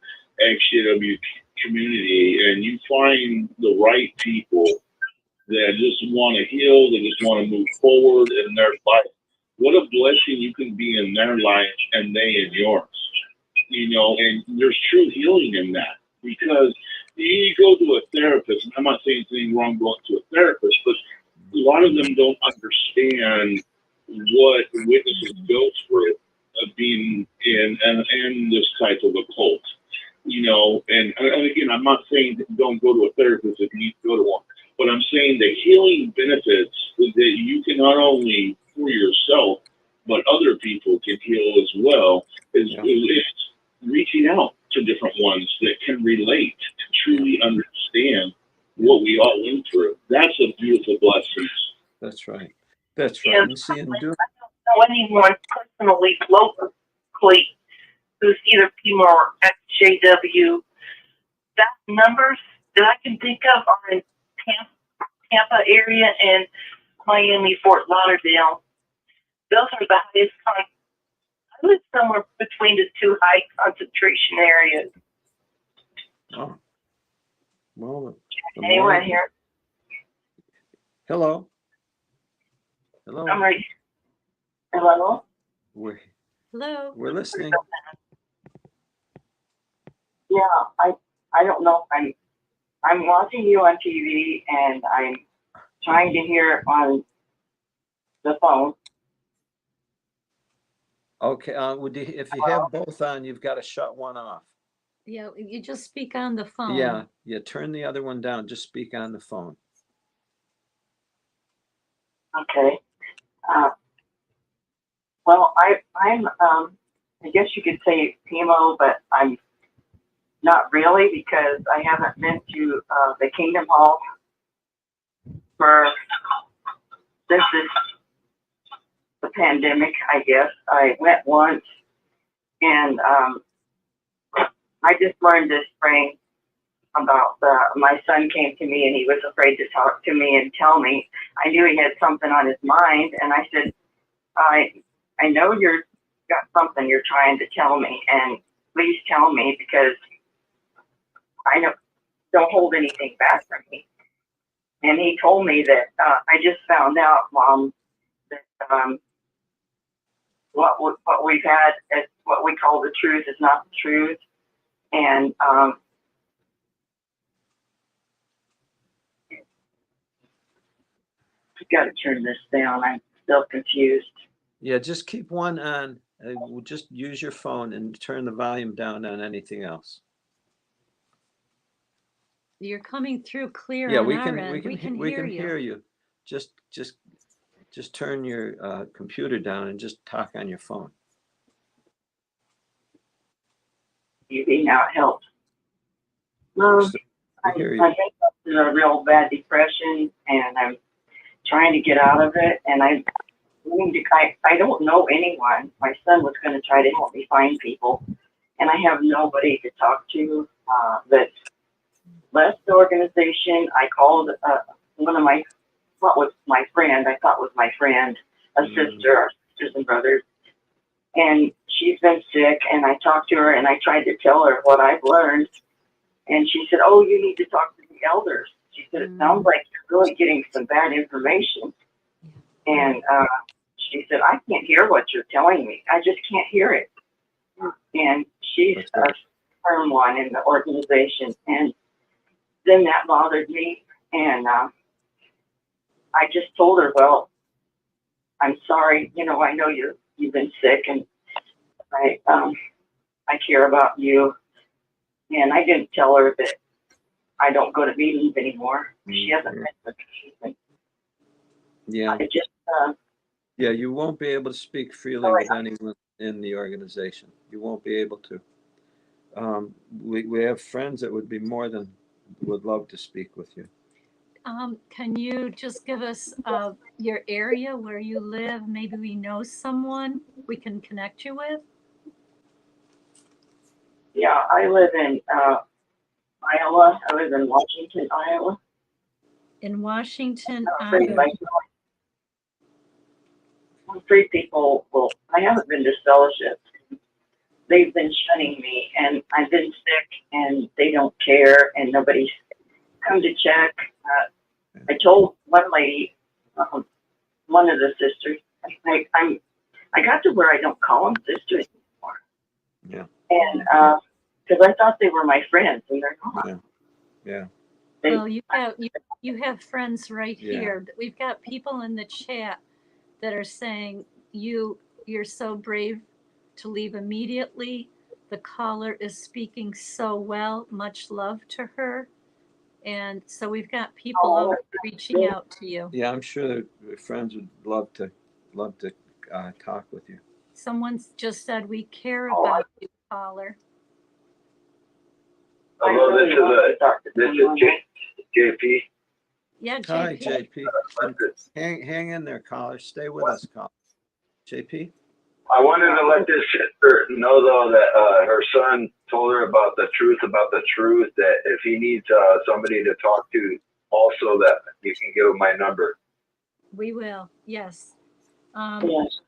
XJW community, and you find the right people that just want to heal, that just want to move forward in their life, what a blessing you can be in their life and they in yours. You know, and there's true healing in that, because you go to a therapist, and I'm not saying anything wrong going to a therapist, but a lot of them don't understand what witnesses go through of being in this type of a cult. You know, and again, I'm not saying that don't go to a therapist if you need to go to one, but I'm saying the healing benefits that you can not only for yourself, but other people can heal as well, is reaching out to different ones that can relate, to truly understand what we all went through. That's a beautiful blessing. That's right. That's right. Yeah, And see, in doing, I don't know anyone personally, locally, who's either chemo or XJW. That numbers that I can think of are in Tampa area and Miami, Fort Lauderdale. Those are the highest. I live somewhere between the two high concentration areas. oh, well, the Anyone more, here? hello, I'm right. Hello? Hello. we're listening. Yeah, I don't know if I'm watching you on TV and I'm trying to hear on the phone. Okay, if you have both on, you've got to shut one off. Yeah, you just speak on the phone. Yeah, turn the other one down. Just speak on the phone. Okay. Well, I'm I guess you could say chemo, but I'm not really, because I haven't been to the Kingdom Hall since the pandemic, I guess. I went once, and I just learned this spring about my son came to me and he was afraid to talk to me and tell me. I knew he had something on his mind, and I said, I know you're got something you're trying to tell me, and please tell me, because I don't hold anything back from me. And he told me that I just found out, Mom, that what we've had as what we call the truth is not the truth, and I've got to turn this down. I'm still confused. Yeah, just keep one on. We'll just use your phone and turn the volume down on anything else. You're coming through clear Yeah, on we our can end. We can hear you. Just turn your computer down and just talk on your phone. Maybe now it helps. We hear you. I think I'm in a real bad depression, and I'm trying to get out of it. And I don't know anyone. My son was going to try to help me find people, and I have nobody to talk to that's left the organization. I called one of what was my friend, I thought was my friend, a sister, our sisters and brothers. And she's been sick, and I talked to her, and I tried to tell her what I've learned. And she said, oh, you need to talk to the elders. She said, it sounds like you're really getting some bad information. And she said, I can't hear what you're telling me. I just can't hear it. And she's That's a good. firm one in the organization. And then that bothered me. And I just told her, well, I'm sorry. You know, I know you've been sick, and I care about you. And I didn't tell her that I don't go to meetings anymore. She hasn't been. Yeah. I just, Yeah, you won't be able to speak freely with anyone in the organization. You won't be able to. We have friends that would love to speak with you. Can you just give us your area where you live? Maybe we know someone we can connect you with. yeah, I live in Iowa. I live in Washington, Iowa. In Washington, I'm afraid people will. I haven't been to fellowships. They've been shunning me, and I've been sick, and they don't care, and nobody's come to check. I told one lady, one of the sisters, I got to where I don't call them sisters anymore. Yeah. And because I thought they were my friends, and they're not. Yeah. Yeah. well, you have friends right Yeah. here. We've got people in the chat that are saying you're so brave to leave immediately. The caller is speaking so well. Much love to her. And so we've got people over reaching out to you. Yeah, I'm sure that friends would love to talk with you. Someone just said we care about you, caller. Hello, this is JP. Yeah, JP. Hi, JP. Hang in there, caller. Stay with us, caller. JP? I wanted to let this sister know, though, that her son told her about the truth, that if he needs somebody to talk to, also that you can give him my number. We will, yes. Yes.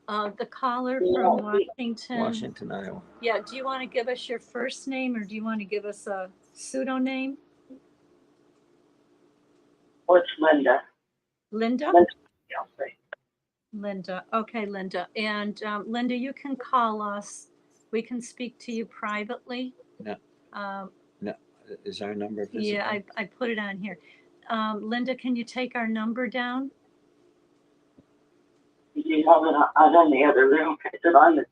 The caller from Washington, Iowa. Yeah, do you want to give us your first name or do you want to give us a pseudonym? What's Linda? Linda? Linda. Linda. Okay, Linda. And Linda, you can call us. We can speak to you privately. No. No. Is our number visible? Yeah, I put it on here. Linda, can you take our number down? You have it on the other room. Is it on the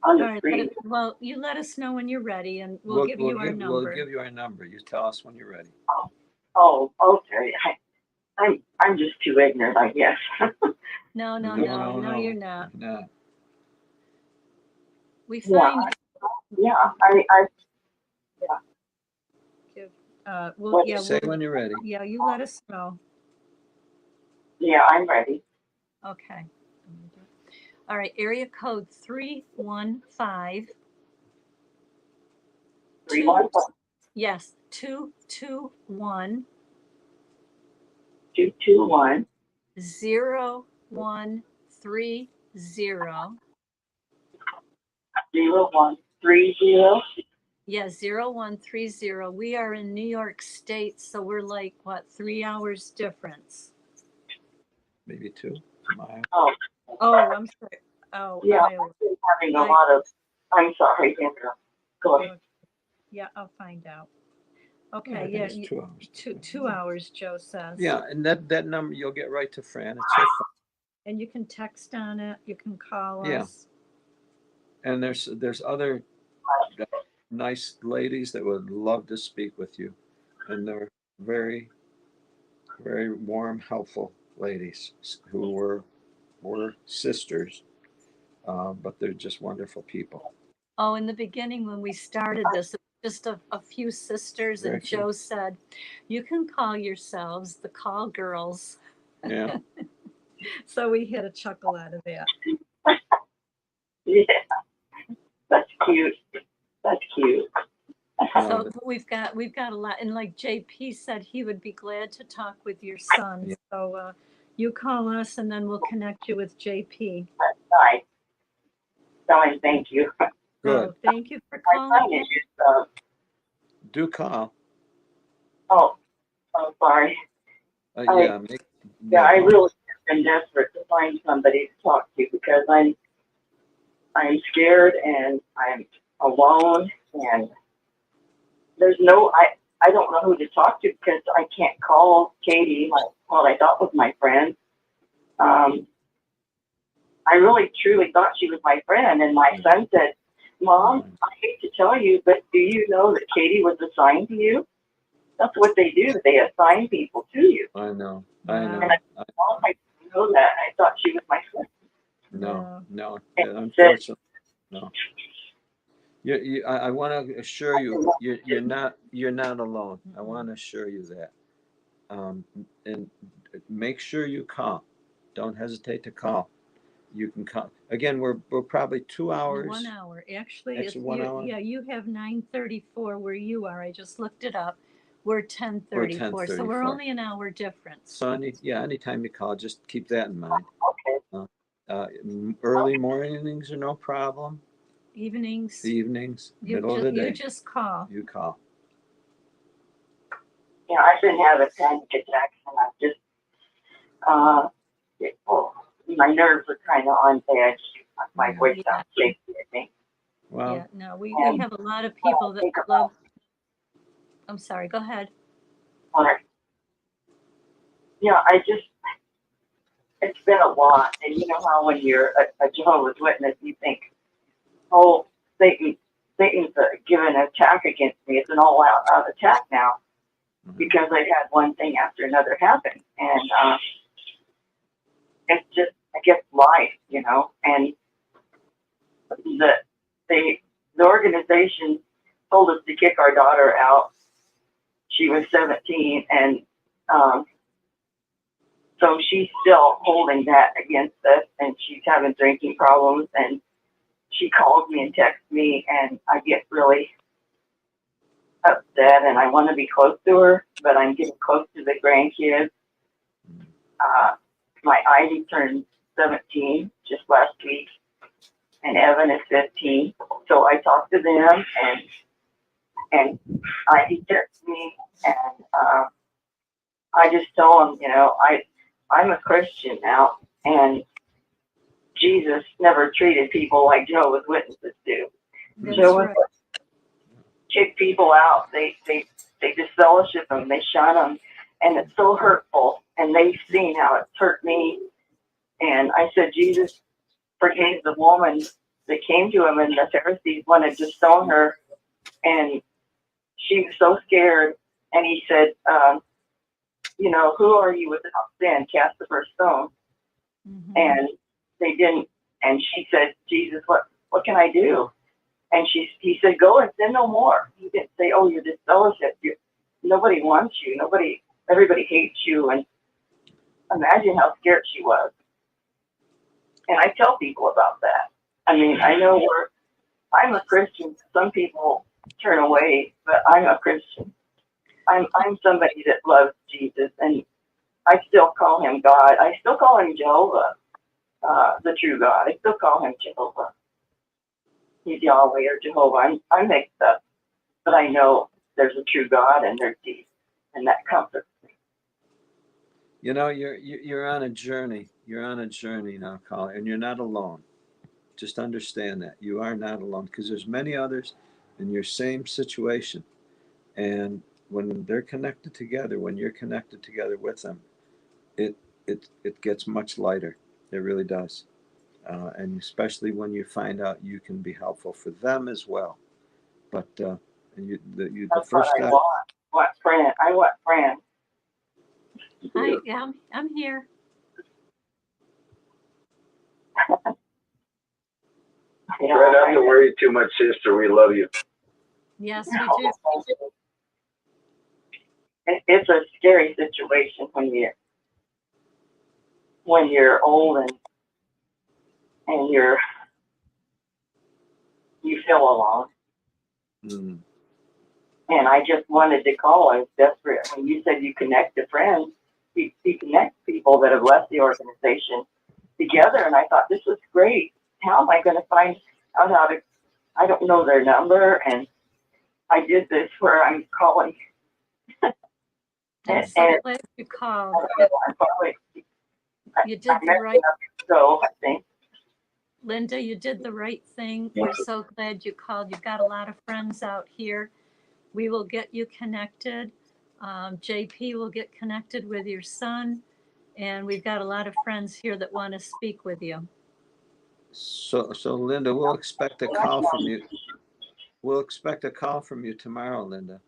All right, screen? well, you let us know when you're ready and we'll give you our number. We'll give you our number. You tell us when you're ready. Oh, okay. I'm just too ignorant, I guess. No, you're not. No. We find Yeah, Say when you're ready. Yeah, you let us know. yeah, I'm ready. Okay. All right, area code 315. 315. Yes, 221 221 0130. 0130. Yeah, 0130. We are in New York State, so we're like, what, 3 hours difference? Maybe 2 miles. Oh, I'm sorry. Oh, Yeah, Iowa. I've been having a lot of. I'm sorry, Kendra. Go ahead. Yeah, I'll find out. Okay, I think yeah, it's 2 hours. 2 hours, Joe says. Yeah, and that number you'll get right to Fran. It's her phone. And you can text on it. You can call Yeah. us. And there's other nice ladies that would love to speak with you, and they're very, very warm, helpful ladies who were sisters, but they're just wonderful people. Oh, in the beginning when we started this, it was just a few sisters, and Joe said, "You can call yourselves the Call Girls." Yeah. So we had a chuckle out of that. Yeah, that's cute. That's cute. So we've got a lot, and like JP said, he would be glad to talk with your son. Yeah. So you call us, and then we'll connect you with JP. That's nice. Darling, thank you. Good. Oh, thank you for My son calling. is just, Do call. oh, sorry. Yeah. I really been desperate to find somebody to talk to because I'm scared and I'm alone and there's no I don't know who to talk to because I can't call Katie, what I thought was my friend. I really truly thought she was my friend, and my son said, "Mom, I hate to tell you, but do you know that Katie was assigned to you?" That's what they do. They assign people to you. I know. And I didn't know that. I thought she was my friend. No. And Unfortunately, no. I want to assure you, you're not alone. I want to assure you that. And make sure you call. Don't hesitate to call. You can call. Again, we're probably 2 hours. 1 hour. Actually, Actually, 1 hour? yeah, you have 9:34 where you are. I just looked it up. We're 10:34, so we're 10:34. only an hour difference. So anytime you call, just keep that in mind. okay. Early mornings are no problem. Evenings, Evenings, middle of the day, you just call. you call. Yeah, I've been having panic attacks, and I'm just my nerves are kind of on edge. My voice sounds shaky, I think. Well, Yeah, no, we have a lot of people that love. I'm sorry, go ahead. Yeah, it's been a lot. And you know how when you're a Jehovah's Witness, you think, oh, Satan's given an attack against me. It's an all-out attack now because I've had one thing after another happen. And it's just, I guess, life, you know. And the organization told us to kick our daughter out. She was 17, and so she's still holding that against us, and she's having drinking problems. And she calls me and texts me, and I get really upset, and I want to be close to her, but I'm getting close to the grandkids. My Ivy turned 17 just last week, and Evan is 15. So I talked to them, and Ivy texts me, and I just tell them, you know, I'm a Christian now, and Jesus never treated people like Jehovah's Witnesses do. Jehovah's kick people out. They disfellowship them. They shun them, and it's so hurtful. And they've seen how it's hurt me. And I said, Jesus forgave the woman that came to him, and the Pharisees wanted to stone her, and she was so scared. And he said, you know, who are you without sin? Cast the first stone. Mm-hmm. And they didn't. And she said, Jesus, what can I do? And he said, go and sin no more. He didn't say, oh, you're disfellowship. Nobody wants you. Everybody hates you. And imagine how scared she was. And I tell people about that. I mean, I know I'm a Christian. Some people turn away, but I'm a Christian. I'm somebody that loves Jesus, and I still call him God. I still call him Jehovah, the true God. I still call him Jehovah. He's Yahweh or Jehovah. I'm mixed up, but I know there's a true God and there's Jesus, and that comforts me. You know, you're on a journey. You're on a journey now, Colin, and you're not alone. Just understand that you are not alone, because there's many others in your same situation, and when they're connected together, when you're connected together with them, it gets much lighter. It really does. And especially when you find out you can be helpful for them as well. But the first what I want. I want Fran. Hi, I'm here. You don't have to worry too much, sister. We love you. Yes, we do. It's a scary situation when you're old and you feel alone. Mm. And I just wanted to call. I was desperate. When you said you connect to friends, you connect people that have left the organization together. And I thought, this was great. How am I going to find out I don't know their number. And I did this where I'm calling. I'm so glad you called. You did I the met right, Joe, I think. Linda, you did the right thing. We're so glad you called. You've got a lot of friends out here. We will get you connected. JP will get connected with your son. And we've got a lot of friends here that want to speak with you. So Linda, we'll expect a call from you. We'll expect a call from you tomorrow, Linda.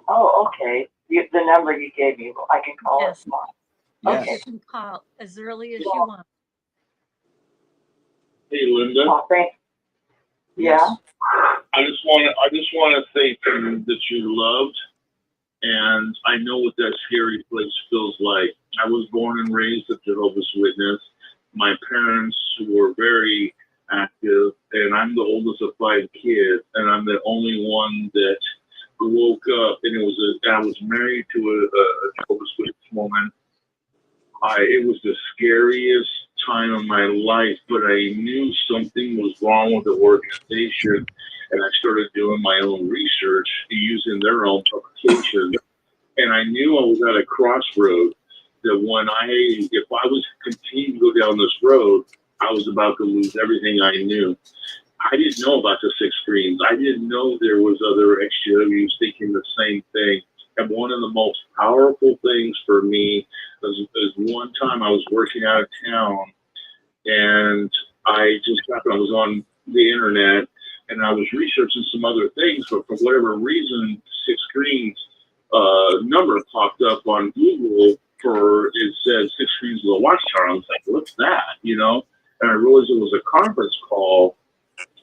Oh, okay. The number you gave me, I can call Yes. it tomorrow. Yes. You can call as early as you want. Hey, Linda. Oh, thanks. Yes. Yeah. I just want to say to you that you're loved, and I know what that scary place feels like. I was born and raised a Jehovah's Witness. My parents were very active, and I'm the oldest of 5 kids, and I'm the only one that woke up, and I was married to a Jehovah's Witness woman. It was the scariest time of my life, but I knew something was wrong with the organization, and I started doing my own research using their own publications. And I knew I was at a crossroad that if I was continuing to go down this road, I was about to lose everything I knew. I didn't know about the 6 screens. I didn't know there was other XGWs thinking the same thing. And one of the most powerful things for me is one time I was working out of town, and I was on the internet, and I was researching some other things, but for whatever reason, 6 screens number popped up on Google it said 6 screens of the watchtower. I was like, what's that? And I realized it was a conference call,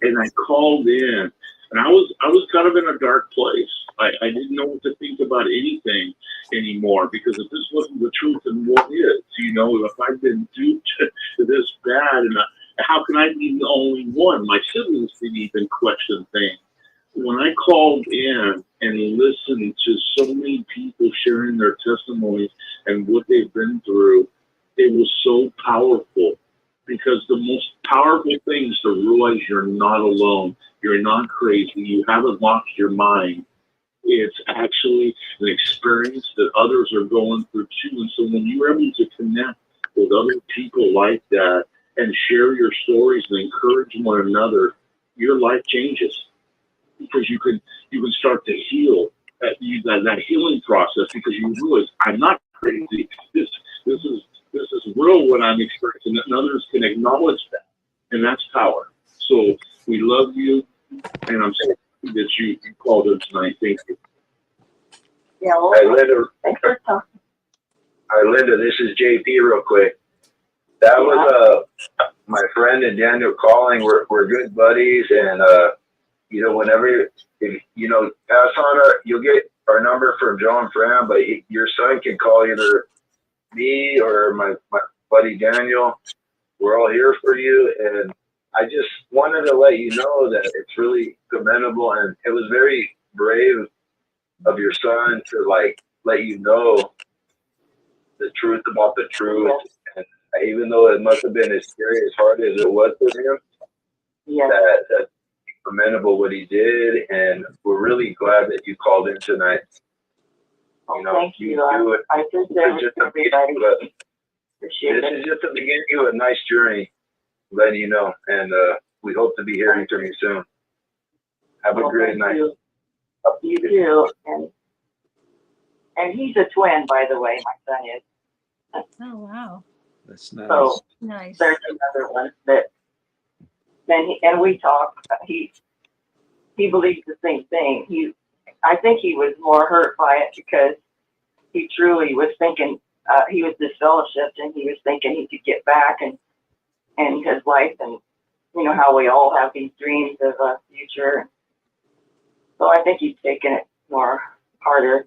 and I called in, and I was kind of in a dark place. I didn't know what to think about anything anymore, because if this wasn't the truth, then what is? If I've been duped to this bad, and how can I be the only one? My siblings didn't even question things. When I called in and listened to so many people sharing their testimonies and what they've been through, it was so powerful. Because the most powerful thing is to realize you're not alone. You're not crazy. You haven't lost your mind. It's actually an experience that others are going through too. And so when you're able to connect with other people like that and share your stories and encourage one another, your life changes, because you can start to heal that healing process, because you realize I'm not crazy. This is real what I'm experiencing, and others can acknowledge that, and that's power. So we love you, and I'm so happy that you called in tonight. Thank you. Yeah. Well, Hi, Linda. thanks for talking. Hi, Linda. This is JP real quick. That was my friend and Daniel calling. We're good buddies, and whenever pass on you'll get our number from Joe and Fran, but your son can call either me or my buddy Daniel. We're all here for you, and I just wanted to let you know that it's really commendable, and it was very brave of your son to let you know the truth about the truth. And even though it must have been as scary, as hard as it was for him, that's commendable what he did, and we're really glad that you called in tonight. Thank you. I just everybody. Appreciate This is just the beginning of a nice journey, letting you know, and we hope to be hearing from you soon. Have a great night. You too. And he's a twin, by the way, my son is. Oh, wow. That's nice. So Nice. there's another one that and we talk. He believes the same thing. I think he was more hurt by it because he truly was thinking he was disfellowshipped, and he was thinking he could get back and his life, and how we all have these dreams of a future. So I think he's taken it more harder.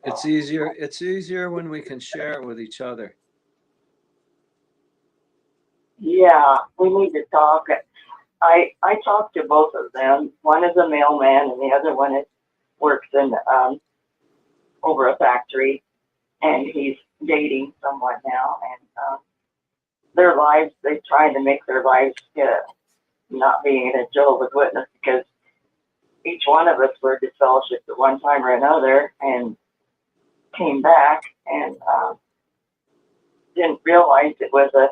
It's easier when we can share it with each other. Yeah, we need to talk. I talked to both of them. One is a mailman, and the other one works in over a factory, and he's dating someone now. And their lives, they try to make their lives not being a Jehovah's Witness, because each one of us were disfellowshipped at one time or another, and came back and didn't realize it wasn't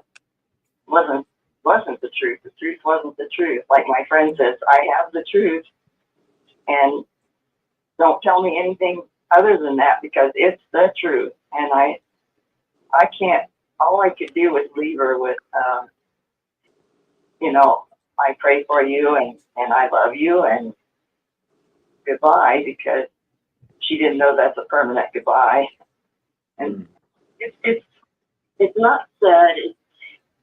the truth. The truth wasn't the truth. Like my friend says, I have the truth, and don't tell me anything other than that because it's the truth. And I can't. All I could do was leave her with, I pray for you and I love you and goodbye, because she didn't know that's a permanent goodbye. And it's not sad.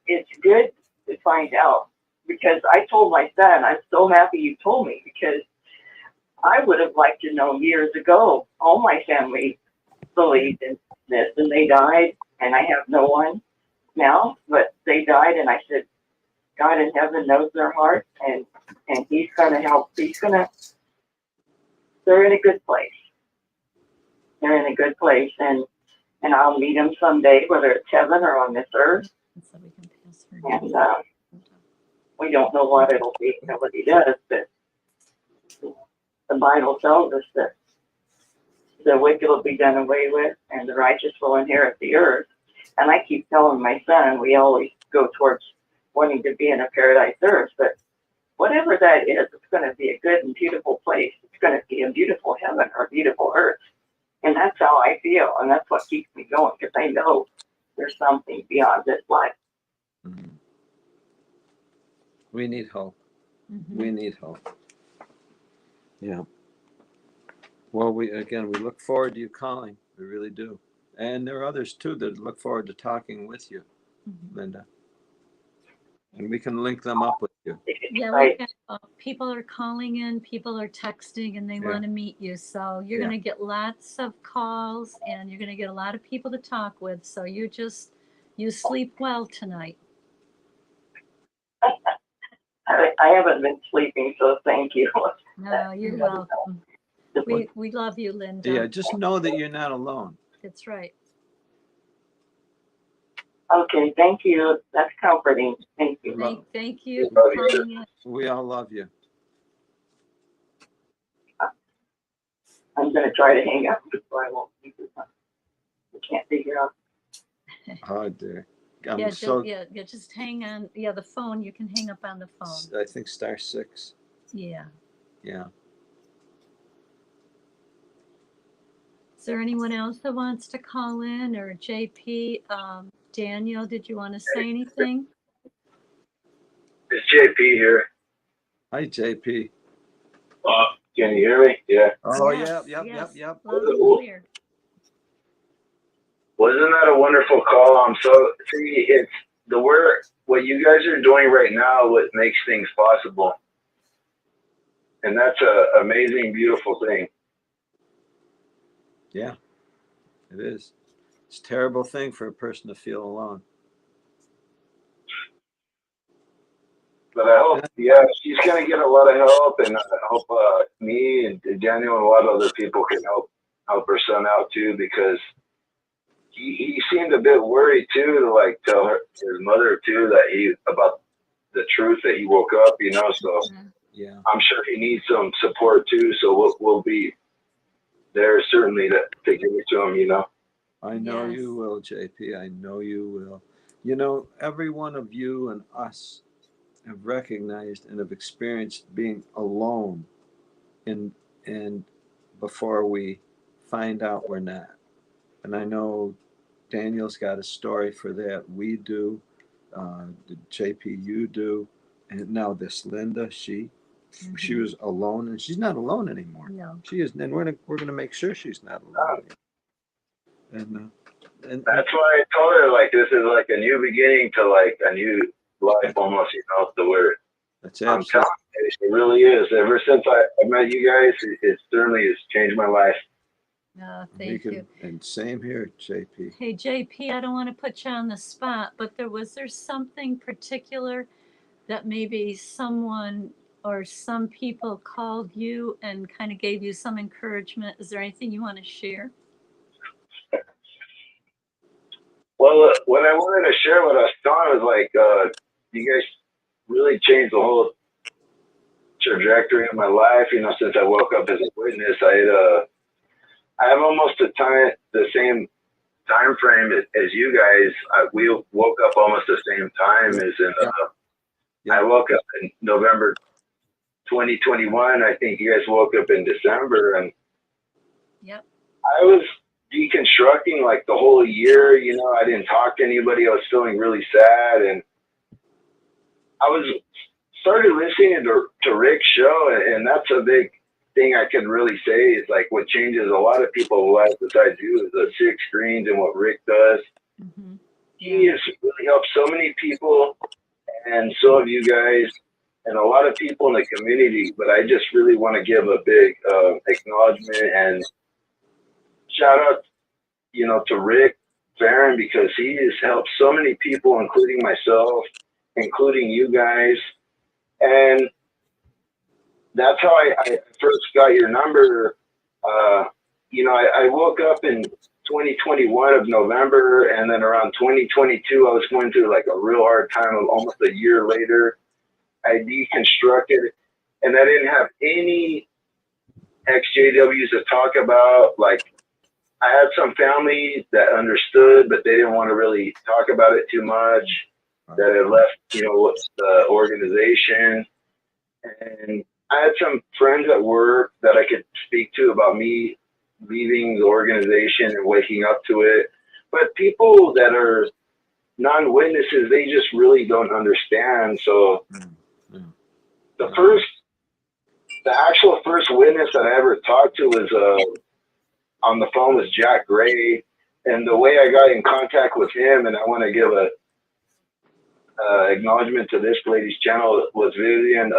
It's good to find out, because I told my son, I'm so happy you told me, because I would have liked to know years ago. All my family believed in this and they died, and I have no one now, but they died, and I said, God in heaven knows their heart, and he's going to help. They're in a good place. They're in a good place, and I'll meet them someday, whether it's heaven or on this earth. So we can pass her. And we don't know what it'll be. Nobody does, but the Bible tells us that the wicked will be done away with, and the righteous will inherit the earth. And I keep telling my son, we always go towards wanting to be in a paradise earth, but whatever that is, it's going to be a good and beautiful place. It's going to be a beautiful heaven or a beautiful earth. And that's how I feel, and that's what keeps me going, because I know there's something beyond this life. Mm-hmm. We need hope. Mhm. We need hope. Yeah. Well, we look forward to you calling. We really do. And there are others too that look forward to talking with you, Mhm. Linda. And we can link them up with you. Yeah, Right. we've got, people are calling in, people are texting, and they Yeah. want to meet you. So you're Yeah. going to get lots of calls, and you're going to get a lot of people to talk with. So you sleep well tonight. I haven't been sleeping, so thank you. No, you're welcome. We love you, Linda. Yeah, just know that you're not alone. That's right. Okay, thank you. That's comforting. Thank you. Thank you Love for you, calling in. We all love you. I'm going to try to hang up so I won't keep it up. I can't figure out. Oh, dear. Just hang on. Yeah, the phone, you can hang up on the phone. I think *6. Yeah. Yeah. Is there anyone else that wants to call in, or JP? Daniel, did you want to say anything? It's JP here. Hi, JP. Can you hear me? Yeah. Oh, Yes, yep. Loud and clear. Wasn't that a wonderful call? It's the work, what you guys are doing right now, what makes things possible. And that's an amazing, beautiful thing. Yeah, it is. It's a terrible thing for a person to feel alone. But I hope, she's going to get a lot of help, and I hope me and Daniel and a lot of other people can help her son out too, because he seemed a bit worried too, to like tell his mother too about the truth that he woke up, so Yeah. I'm sure he needs some support too, so we'll be there certainly to give it to him, I know Yes. you will, JP. I know you will. Every one of you and us have recognized and have experienced being alone and before we find out we're not. And I know Daniel's got a story for that. We do. JP, you do. And now this Linda, she was alone, and she's not alone anymore. No. She is, and we're gonna make sure she's not alone. And that's why I told her, like, this is like a new beginning to like a new life almost, the word. that's I'm absolutely. telling you, it really is. Ever since I met you guys, it certainly has changed my life. No, thank you. And same here, JP. Hey, JP, I don't want to put you on the spot, but was there something particular that maybe someone or some people called you and kind of gave you some encouragement? Is there anything you want to share? Well, what I wanted to share with us, Don, was like, you guys really changed the whole trajectory of my life. Since I woke up as a witness, I I have almost the same time frame as you guys. We woke up almost the same time as in. Yeah. I woke up in November 2021. I think you guys woke up in December, and Yep. I was deconstructing like the whole year. You know, I didn't talk to anybody. I was feeling really sad, and I started listening to Rick's show, and that's a big thing I can really say is like what changes a lot of people's lives besides you is the 6 screens and what Rick does. Mm-hmm. He has really helped so many people, and so have you guys, and a lot of people in the community. But I just really want to give a big acknowledgement and shout out, you know, to Rick Farron, because he has helped so many people, including myself, including you guys. And that's how I first got your number. You know, I woke up in 2021 of November, and then around 2022, I was going through like a real hard time. Almost a year later, I deconstructed, and I didn't have any XJWs to talk about. Like, I had some family that understood, but they didn't want to really talk about it too much. That had left, you know, the organization, and I had some friends at work that I could speak to about me leaving the organization and waking up to it. But people that are non-witnesses, they just really don't understand. So the actual first witness that I ever talked to was on the phone was Jack Gray. And the way I got in contact with him, and I want to give a acknowledgement to this lady's channel, was Vivian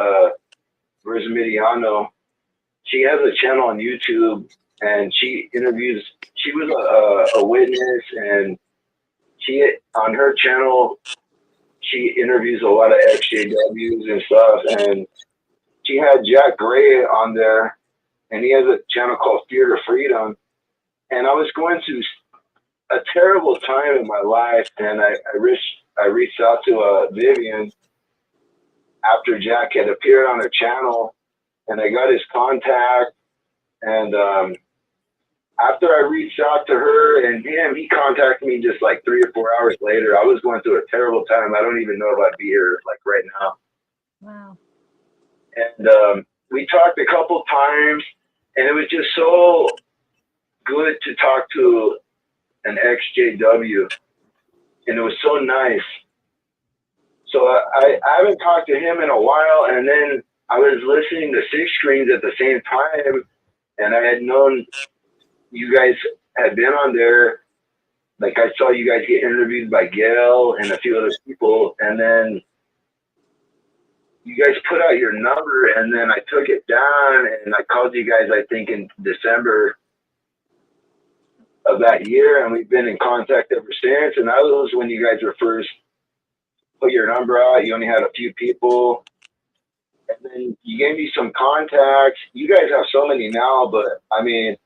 Verzimidiano. She has a channel on YouTube, and she was a witness, and on her channel, she interviews a lot of XJWs and stuff, and she had Jack Gray on there, and he has a channel called Fear to Freedom. And I was going through a terrible time in my life, and I reached out to Vivian after Jack had appeared on her channel, and I got his contact. And after I reached out to her and him, he contacted me just like 3 or 4 hours later. I was going through a terrible time. I don't even know if I'd be here like right now. Wow. And we talked a couple times, and it was just so good to talk to an XJW, and it was so nice. So I haven't talked to him in a while, and then I was listening to 6 Screens at the same time, and I had known you guys had been on there. Like, I saw you guys get interviewed by Gail and a few other people, and then you guys put out your number, and then I took it down, and I called you guys, I think, in December of that year, and we've been in contact ever since. And that was when you guys were first put your number out. You only had a few people, and then you gave me some contacts. You guys have so many now, but I mean,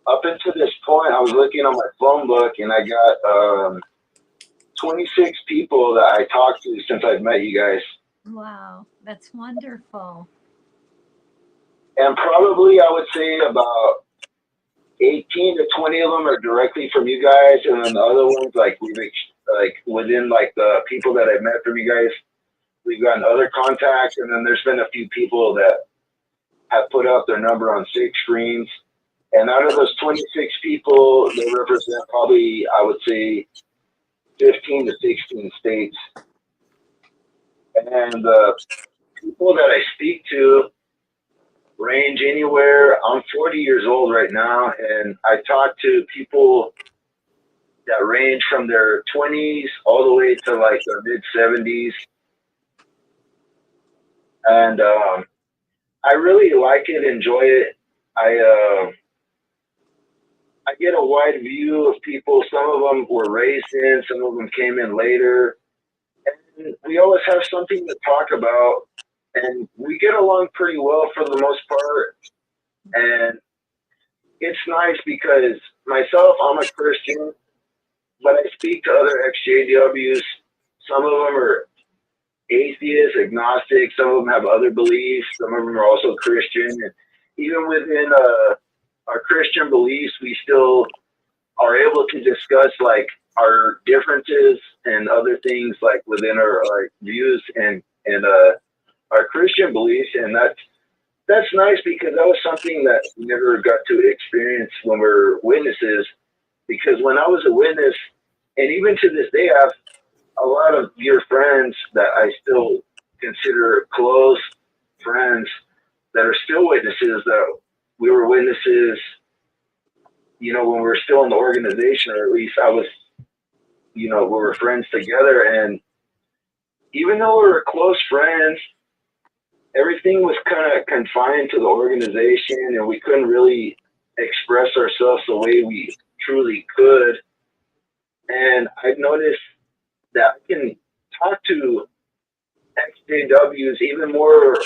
up until this point, I was looking on my phone book, and I got 26 people that I talked to since I've met you guys. Wow, that's wonderful. And probably I would say about 18 to 20 of them are directly from you guys, and then the other ones, like within like the people that I've met from you guys, we've gotten other contacts, and then there's been a few people that have put out their number on 6 Screens. And out of those 26 people, they represent probably, I would say, 15 to 16 states. And the people that I speak to range anywhere. I'm 40 years old right now, and I talk to people that range from their 20s all the way to like their mid 70s. And I really like it, enjoy it. I get a wide view of people. Some of them were raised in, some of them came in later. And we always have something to talk about. And we get along pretty well for the most part. And it's nice because myself, I'm a Christian, but I speak to other XJWs. Some of them are atheists, agnostic. Some of them have other beliefs. Some of them are also Christian. And even within our Christian beliefs, we still are able to discuss like our differences and other things like within our views and our Christian beliefs, and that's nice because that was something that we never got to experience when we're witnesses. Because when I was a witness, and even to this day, I have a lot of dear friends that I still consider close friends that are still witnesses, that we were witnesses, you know, when we were still in the organization, or at least I was, you know, we were friends together. And even though we were close friends, everything was kind of confined to the organization, and we couldn't really express ourselves the way we truly could. And I've noticed that I can talk to XJWs even more.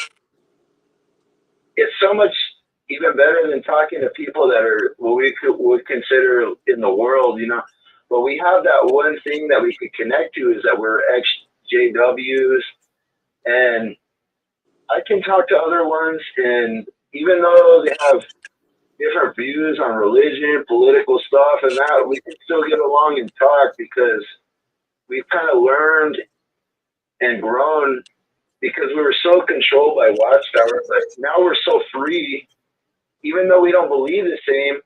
It's so much even better than talking to people that are what we would consider in the world, you know. But we have that one thing that we could connect to, is that we're XJWs, and I can talk to other ones, and even though they have different views on religion, political stuff, and that, we can still get along and talk because we've kind of learned and grown, because we were so controlled by Watchtower, but now we're so free. Even though we don't believe the same,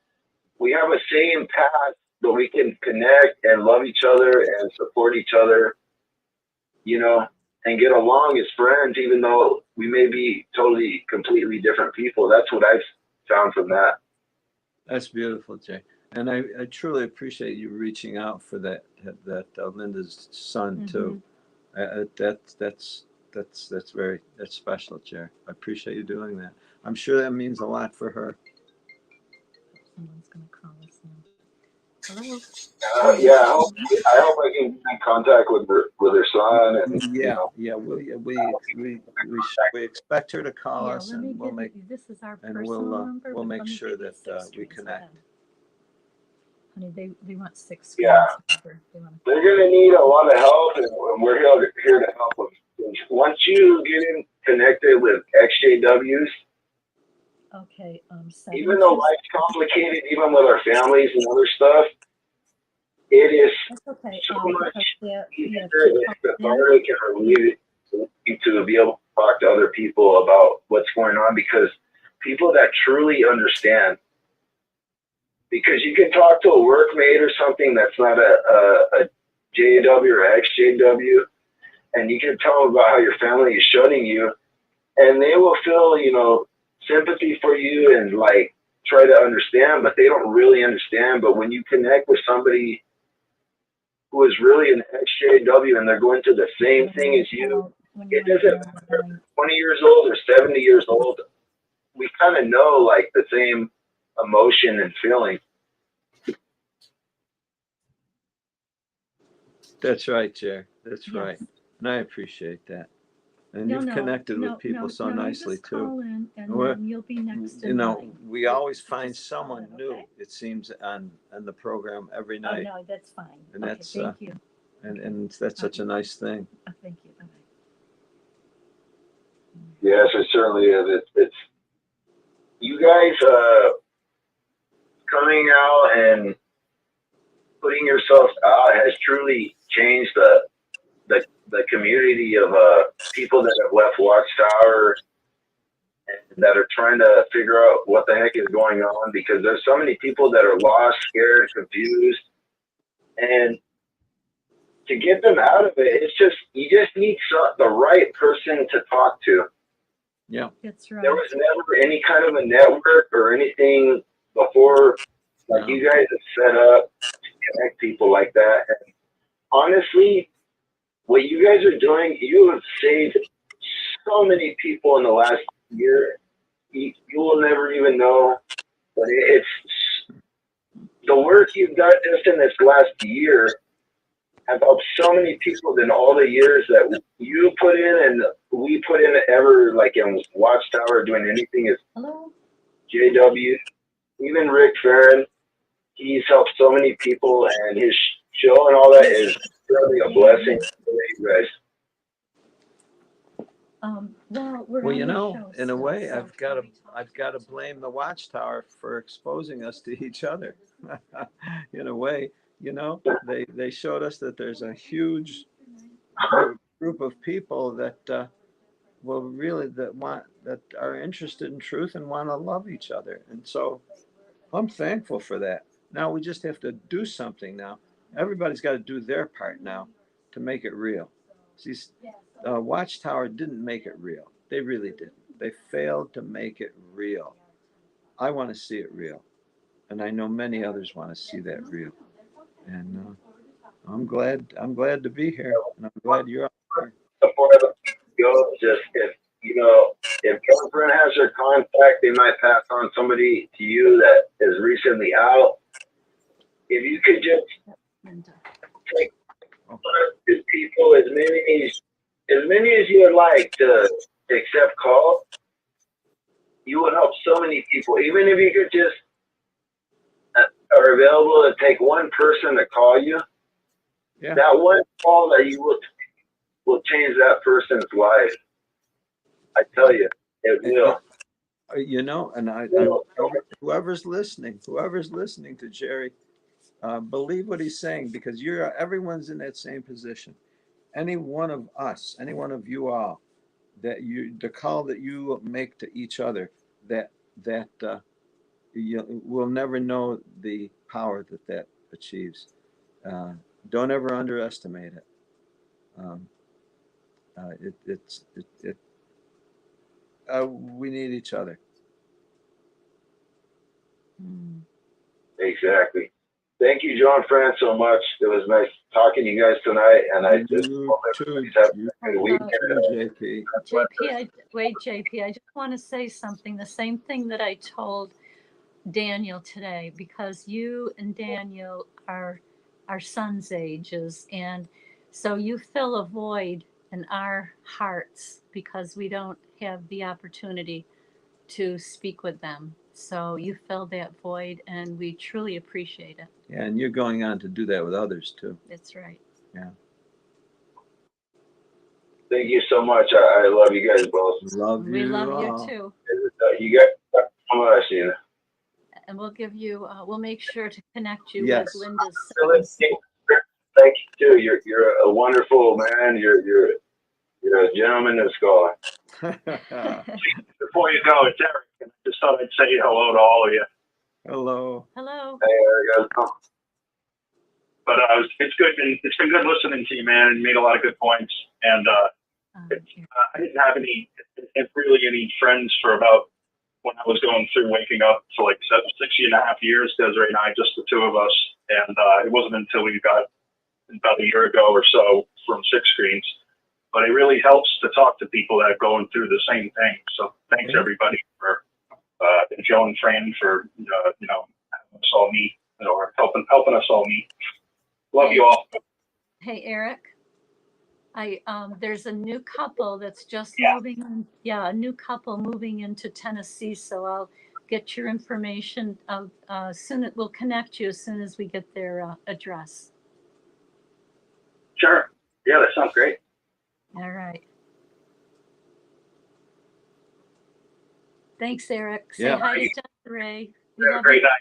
we have a same path, but we can connect and love each other and support each other, you know, and get along as friends, even though we may be totally, completely different people. That's what I've found from that. That's beautiful, Jay. And I truly appreciate you reaching out for that Linda's son too. That's special, Jay. I appreciate you doing that. I'm sure that means a lot for her. Someone's going to call us now. Hello? Yeah, I hope I can get in contact with her son, and Yeah, you know. we expect her to call us, let me and we'll give make you, this is our and personal number. we'll but make let me sure give you that 6 we screens. connect. Honey, they want 6 screens. Yeah. They want They're going to need a lot of help, and we're here to help them. Once you get connected with XJWs, okay, even though life's complicated, even with our families and other stuff, it is that's okay. so much easier keep and cathartic and relieving to be able to talk to other people about what's going on, because people that truly understand. Because you can talk to a workmate or something that's not a JW or XJW, and you can tell them about how your family is shunning you, and they will feel, you know, sympathy for you and like try to understand, but they don't really understand. But when you connect with somebody who is really an XJW and they're going through the same thing as you, it doesn't matter 20 years old or 70 years old. We kind of know like the same emotion and feeling. That's right, Jay. That's right. And I appreciate that. And you've connected with people so nicely too. Call in and then you'll be next in line. We always find someone new, it seems, on the program every night. Oh, no, that's fine. And okay, that's thank you. and that's such a nice thing. Thank you. Bye-bye. Yes, it certainly is. It's you guys coming out and putting yourselves out has truly changed the community of people that have left Watchtower and that are trying to figure out what the heck is going on, because there's so many people that are lost, scared, confused, and to get them out of it, it's just you just need the right person to talk to. Yeah, that's right. There was never any kind of a network or anything before, like you guys have set up to connect people like that. And honestly, what you guys are doing, you have saved so many people in the last year. You will never even know, but it's the work you've done just in this last year have helped so many people in all the years that you put in and we put in ever, like in Watchtower doing anything as JW. Even Rick Farron, he's helped so many people, and his show and all that is really a blessing for you guys. Well, we're Well, on you the know, show in a still, way, so- I've got to blame the Watchtower for exposing us to each other. In a way, you know, they showed us that there's a huge group of people that well, really that are interested in truth and want to love each other, and so I'm thankful for that. Now we just have to do something now. Everybody's got to do their part now to make it real. See, Watchtower didn't make it real. They really didn't. They failed to make it real. I want to see it real. And I know many others want to see that real. And I'm glad to be here. And I'm glad you're out here. Before I go, just if girlfriend has her contact, they might pass on somebody to you that is recently out. If you could just take to people as many as you would like to accept calls, you would help so many people. Even if you could just are available to take one person to call you, Yeah. that one call that you will change that person's life. I tell you, it will. You know, and whoever's listening to Jerry, believe what he's saying, because everyone's in that same position. Any one of us, any one of you all, the call that you make to each other, that you will never know the power that achieves. Don't ever underestimate it. We need each other. Exactly. Thank you, John Fran, so much. It was nice talking to you guys tonight, and I just hope everybody's having a good weekend. JP. JP, I just want to say something, the same thing that I told Daniel today, because you and Daniel are our son's ages, and so you fill a void in our hearts because we don't have the opportunity to speak with them. So you fill that void, and we truly appreciate it. Yeah, and you're going on to do that with others too. That's right. Yeah. Thank you so much. I love you guys both. We love all. you too. You guys, so much, you know. And we'll give you, we'll make sure to connect you Yes. with Linda's Really, sons. thank you too. You're a wonderful man. You're a gentleman of scholar. Before you go, it's Eric. And I just thought I'd say hello to all of you. Hello. Hello. Hey, Eric. But it's good. And it's been good listening to you, man. And you made a lot of good points. And I didn't have any friends for about when I was going through waking up for like 6.5 years, Desiree and I, just the two of us. And it wasn't until we got about a year ago or so from Six Screens. But it really helps to talk to people that are going through the same thing. So thanks everybody for Joe and Fran for having us all meet, or helping us all meet. Love you all. Hey, Eric. There's a new couple that's just moving in. Yeah, a new couple moving into Tennessee. So I'll get your information. Soon we'll connect you as soon as we get their address. Sure. Yeah, that sounds great. All right. Thanks, Eric. Say hi to Desiree. Have a great night.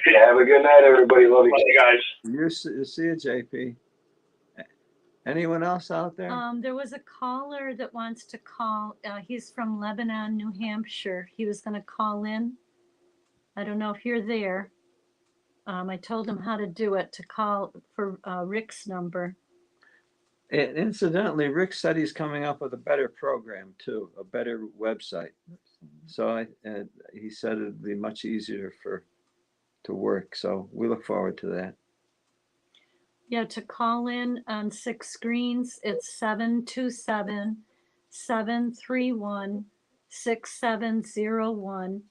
Yeah, have a good night, everybody. Love you. Love you guys. You see you, JP. Anyone else out there? There was a caller that wants to call. He's from Lebanon, New Hampshire. He was going to call in. I don't know if you're there. I told him how to do it, to call for Rick's number. And incidentally, Rick said he's coming up with a better program too, a better website. So he said it'd be much easier to work. So we look forward to that. Yeah, to call in on Six Screens, it's 727-731-6701.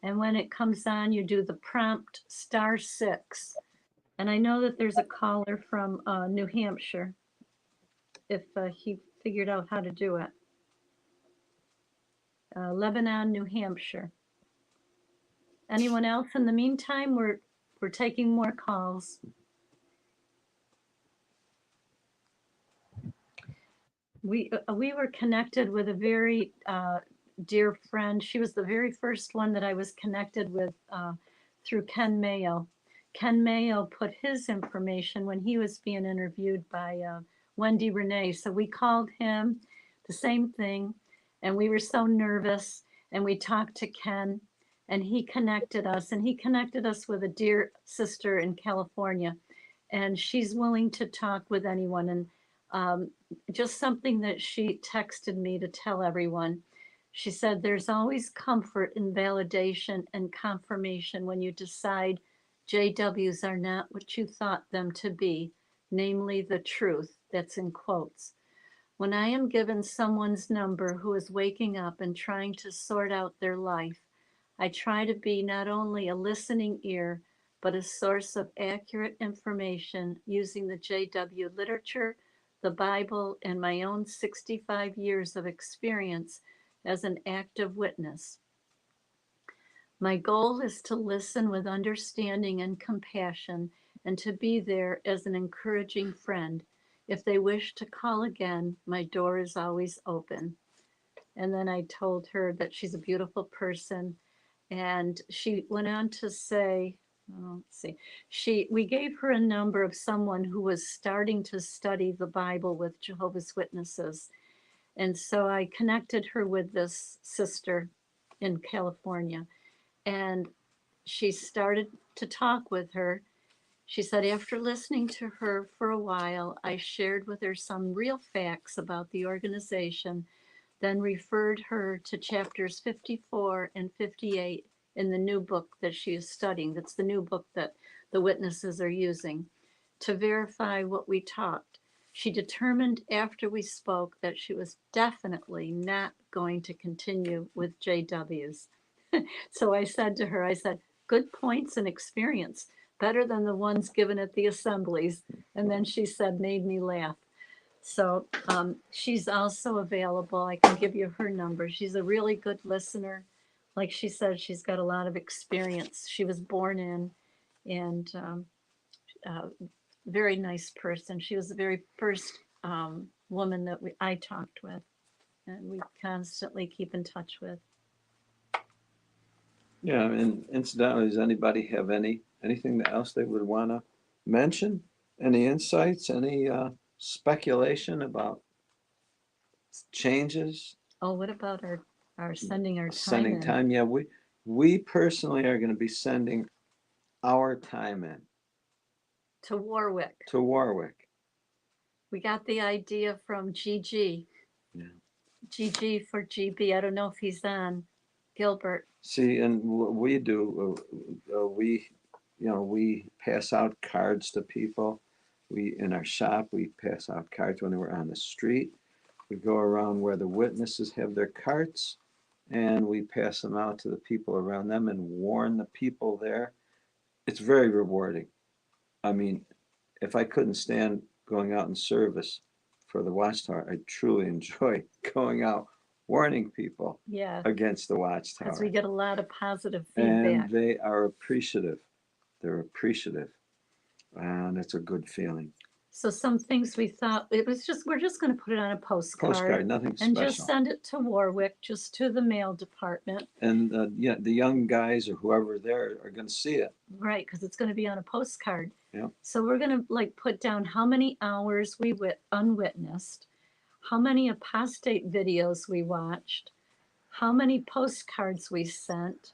And when it comes on, you do the prompt *6. And I know that there's a caller from New Hampshire, if he figured out how to do it. Lebanon, New Hampshire. Anyone else? In the meantime, we're taking more calls. we were connected with a very dear friend. She was the very first one that I was connected with through Ken Mayo. Ken Mayo put his information when he was being interviewed by Wendy Renee. So we called him, the same thing, and we were so nervous. And we talked to Ken, and he connected us. And he connected us with a dear sister in California, and she's willing to talk with anyone. And just something that she texted me to tell everyone. She said, "There's always comfort in validation and confirmation when you decide JWs are not what you thought them to be, namely the truth." That's in quotes. When I am given someone's number who is waking up and trying to sort out their life, I try to be not only a listening ear, but a source of accurate information using the JW literature, the Bible, and my own 65 years of experience as an active witness. My goal is to listen with understanding and compassion and to be there as an encouraging friend. If they wish to call again, my door is always open. And then I told her that she's a beautiful person. And she went on to say, we gave her a number of someone who was starting to study the Bible with Jehovah's Witnesses. And so I connected her with this sister in California. And she started to talk with her. She said, after listening to her for a while, I shared with her some real facts about the organization, then referred her to chapters 54 and 58 in the new book that she is studying. That's the new book that the witnesses are using to verify what we taught. She determined after we spoke that she was definitely not going to continue with JWs. So I said to her, I said, good points and experience, better than the ones given at the assemblies. And then she said, made me laugh. So she's also available. I can give you her number. She's a really good listener. Like she said, she's got a lot of experience. She was born in, and very nice person. She was the very first woman that I talked with, and we constantly keep in touch with. Yeah, and incidentally, does anybody have anything else they would want to mention? Any insights? Any speculation about changes? Oh, what about our sending our time Sending in? time? Yeah, we personally are going to be sending our time in To Warwick. to Warwick. We got the idea from GG. Yeah. GG for GB. I don't know if he's on. Gilbert. See, and what we do, we pass out cards to people. We in our shop we pass out cards when we're on the street. We go around where the witnesses have their carts, and we pass them out to the people around them and warn the people there. It's very rewarding. I mean, if I couldn't stand going out in service for the Watchtower, I truly enjoy going out warning people against the Watchtower. Because we get a lot of positive And feedback. they are appreciative. They're appreciative. And it's a good feeling. So some things we thought, we're just going to put it on a postcard. Nothing and special. Just send it to Warwick, just to the mail department. And the young guys or whoever there are going to see it. Right, because it's going to be on a postcard. Yeah. So we're going to put down how many hours we unwitnessed, how many apostate videos we watched, how many postcards we sent,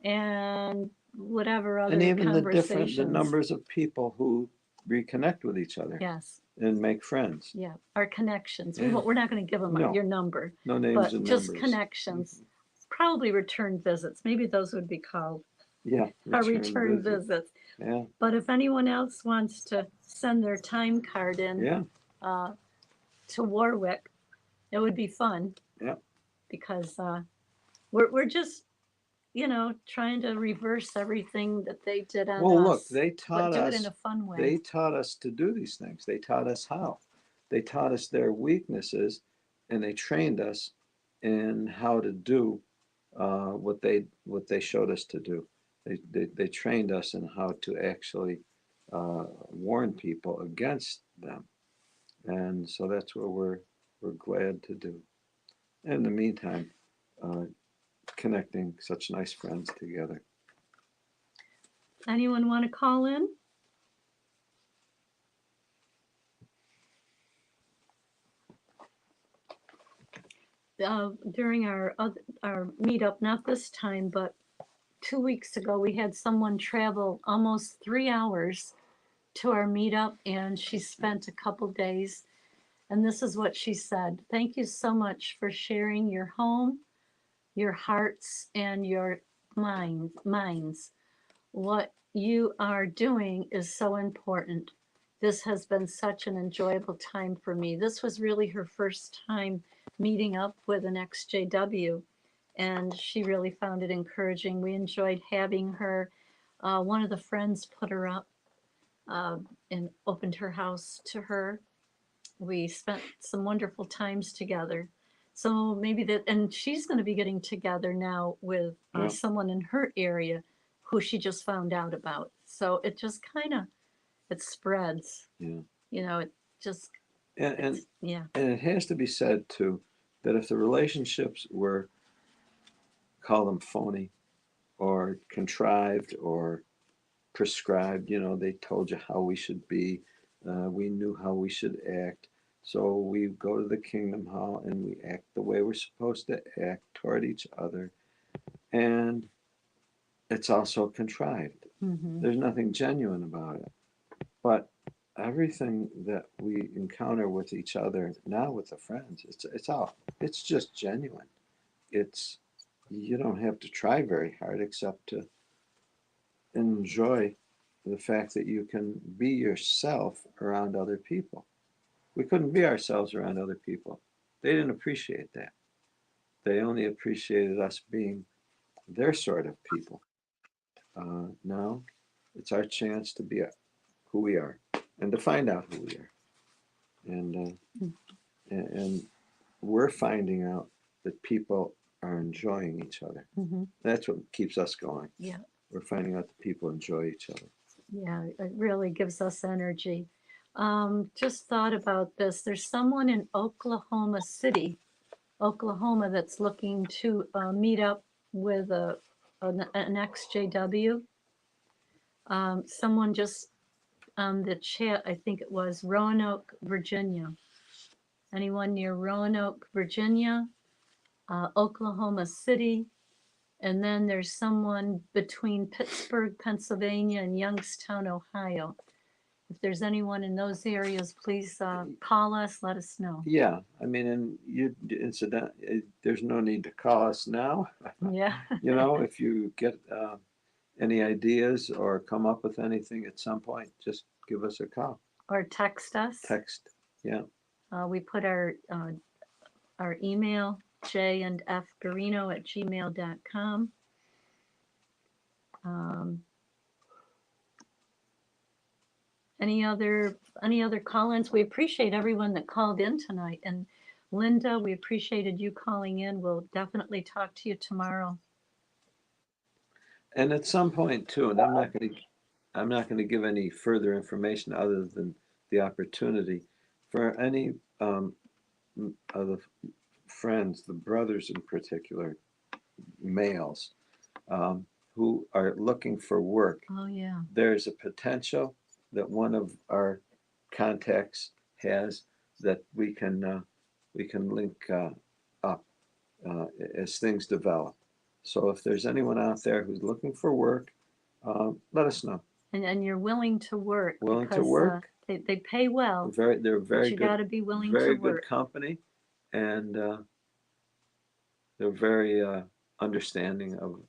and whatever other and even conversations. the numbers of people who reconnect with each other. Yes. And make friends. Yeah, our connections. Yeah. We're not going to give them your number. No names but and just numbers. Connections. Mm-hmm. Probably return visits. Maybe those would be called. Yeah. Return visits. Yeah. But if anyone else wants to send their time card in to Warwick, it would be fun. Yeah. Because we're just, trying to reverse everything that they did on us. Well, look, they taught but do us it in a fun way. They taught us to do these things. They taught us how. They taught us their weaknesses, and they trained us in how to do what they showed us to do. They trained us in how to actually warn people against them, and so that's what we're we're glad to do. In the meantime, connecting such nice friends together. Anyone want to call in? During our meetup, not this time, but 2 weeks ago, we had someone travel almost 3 hours to our meetup, and she spent a couple days. And this is what she said: "Thank you so much for sharing your home, your hearts, and your minds. What you are doing is so important. This has been such an enjoyable time for me." This was really her first time meeting up with an XJW, and she really found it encouraging. We enjoyed having her. One of the friends put her up and opened her house to her. We spent some wonderful times together. So maybe that, and she's going to be getting together now with Yeah. someone in her area who she just found out about. So it just kind of, it spreads. Yeah. You know, it just, And yeah. and it has to be said too that if the relationships were, call them phony or contrived or prescribed, they told you how we should be, we knew how we should act. So we go to the Kingdom Hall and we act the way we're supposed to act toward each other. And it's also contrived. Mm-hmm. There's nothing genuine about it. But everything that we encounter with each other now with the friends, it's just genuine. You don't have to try very hard except to enjoy the fact that you can be yourself around other people. We couldn't be ourselves around other people. They didn't appreciate that. They only appreciated us being their sort of people. Now it's our chance to be who we are and to find out who we are. And we're finding out that people are enjoying each other. Mm-hmm. That's what keeps us going. Yeah. We're finding out that people enjoy each other. Yeah, it really gives us energy. Just thought about this. There's someone in Oklahoma City, Oklahoma, that's looking to meet up with an XJW. Someone just on the chat, I think it was Roanoke, Virginia. Anyone near Roanoke, Virginia, Oklahoma City, and then there's someone between Pittsburgh, Pennsylvania, and Youngstown, Ohio. If there's anyone in those areas, please call us, let us know. Yeah, I mean, and there's no need to call us now. Yeah. If you get any ideas or come up with anything at some point, just give us a call. Or text us. Text, yeah. We put our email, jandfgarino@gmail.com. Any other call-ins? We appreciate everyone that called in tonight. And Linda, we appreciated you calling in. We'll definitely talk to you tomorrow. And at some point too, and I'm not going to give any further information other than the opportunity for any of the friends, the brothers in particular, males, who are looking for work. Oh yeah. There's a potential that one of our contacts has that we can link up as things develop. So if there's anyone out there who's looking for work, let us know. And you're willing to work. Willing to because, work. They pay well. They're but very you good. got to be willing Very to work. good company, and they're very understanding of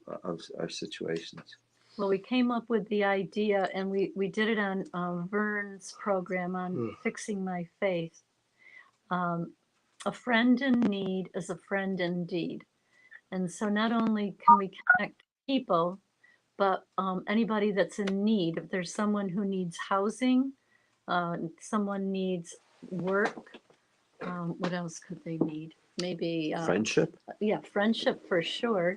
our situations. Well, we came up with the idea, and we did it on Vern's program on Fixing My Faith. A friend in need is a friend indeed. And so not only can we connect people, but anybody that's in need. If there's someone who needs housing, someone needs work, what else could they need? Maybe Friendship. Yeah, friendship for sure.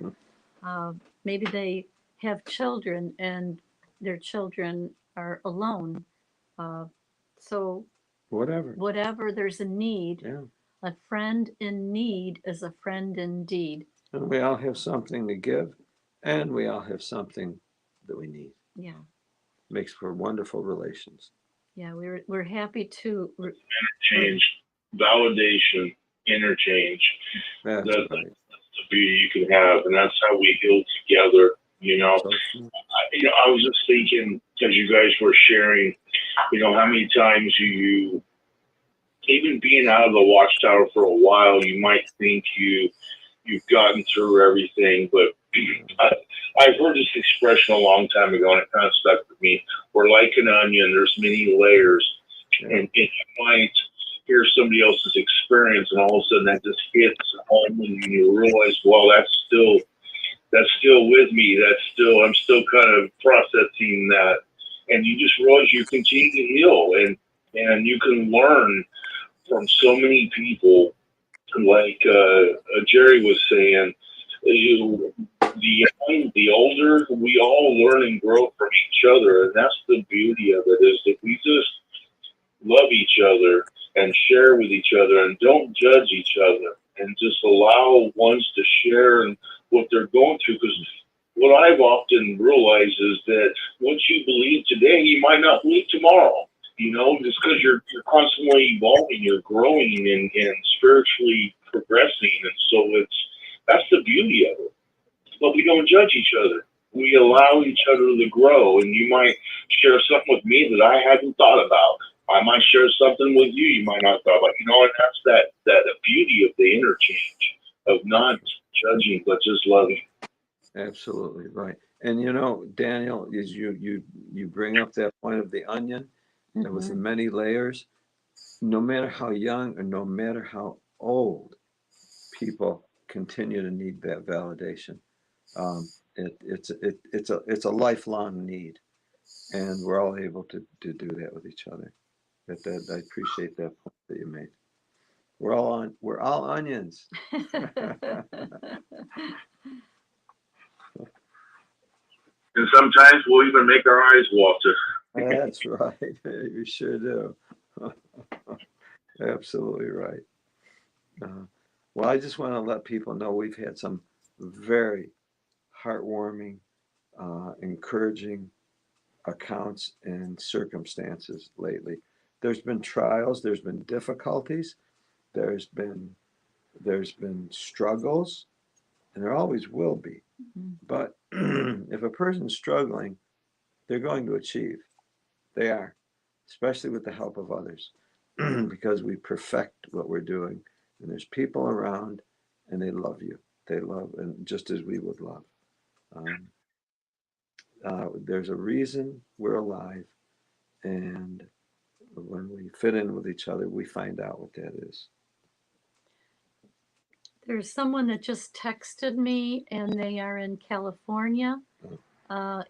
Maybe they have children and their children are alone. So Whatever. there's a need. Yeah. A friend in need is a friend indeed. And we all have something to give, and we all have something that we need. Yeah. Makes for wonderful relations. Yeah, we're happy to Change, validation, interchange. That's That's right. the beauty you can have, and that's how we heal together. You know, So, I was just thinking as you guys were sharing, how many times you even being out of the watchtower for a while, you might think you've gotten through everything, but I've heard this expression a long time ago, and it kind of stuck with me. We're like an onion. There's many layers, and you might hear somebody else's experience, and all of a sudden that just hits home, and you realize, well, that's still with me. I'm still kind of processing that, and you just realize you continue to heal, and you can learn from so many people. Like Jerry was saying, the older we all learn and grow from each other, and that's the beauty of it. Is if we just love each other and share with each other, and don't judge each other, and just allow ones to share and what they're going through. Because what I've often realized is that what you believe today, you might not believe tomorrow. Just because you're constantly evolving, you're growing and spiritually progressing, and so that's the beauty of it. But we don't judge each other. We allow each other to grow, and you might share something with me that I hadn't thought about. I might share something with you you might not thought about. And that's that beauty of the interchange of not judging but just loving. absolutely right. And Daniel, is you bring up that point of the onion, and with the many layers. No matter how young or no matter how old, people continue to need that validation. It's a lifelong need, and we're all able to do that with each other. That I appreciate that point that you made. We're all onions. And sometimes we'll even make our eyes water. That's right. You sure do. Absolutely right. Well, I just want to let people know we've had some very heartwarming, encouraging accounts and circumstances lately. There's been trials, there's been difficulties, there's been struggles, and there always will be. But if a person's struggling, they're going to achieve. They are, especially with the help of others, because we perfect what we're doing. And there's people around, and they love you. They love, and just as we would love. There's a reason we're alive, and when we fit in with each other, we find out what that is. There's someone that just texted me, and they are in California.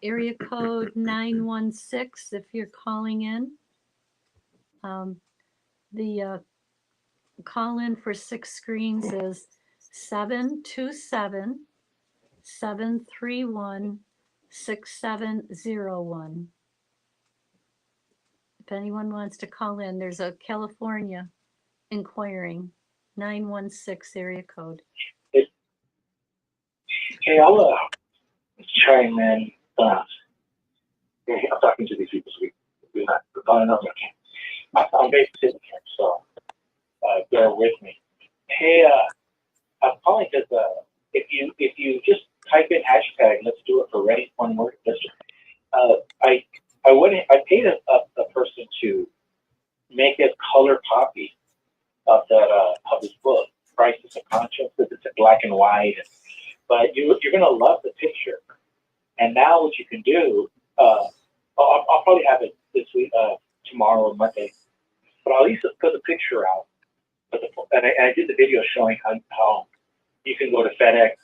Area code 916 if you're calling in. The call in for 6 screens is 727-731-6701. If anyone wants to call in, there's a California inquiring 916 area code. Hey, I'll chime in. I'm talking to these people, so we're not calling up. I'm babysitting here, so bear with me. Hey, I'm calling because if you just type in hashtag, let's do it for ready, one word. I paid a person to make a color copy of his book, Crisis of Conscience, because it's in black and white. But you're going to love the picture. And now what you can do, I'll probably have it this week, tomorrow or Monday, but I'll at least put the picture out. And I did the video showing how you can go to FedEx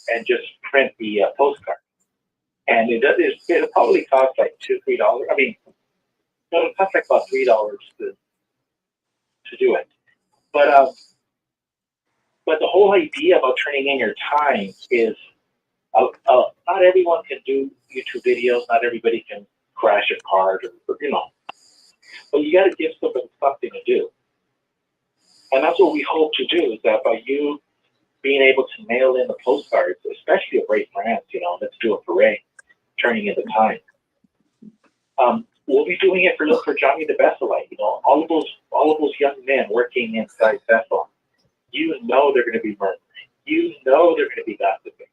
and just print the postcard. And it'll probably cost like $2-3. I mean, it'll cost like about $3 to do it. But the whole idea about turning in your time is not everyone can do YouTube videos. Not everybody can crash a card, or. But you got to give somebody something to do. And that's what we hope to do, is that by you being able to mail in the postcards, especially of Ray France, let's do it for Ray, turning into time. We'll be doing it for Johnny the Besselite, all of those young men working inside Bethel. They're going to be murdering. They're going to be gossiping.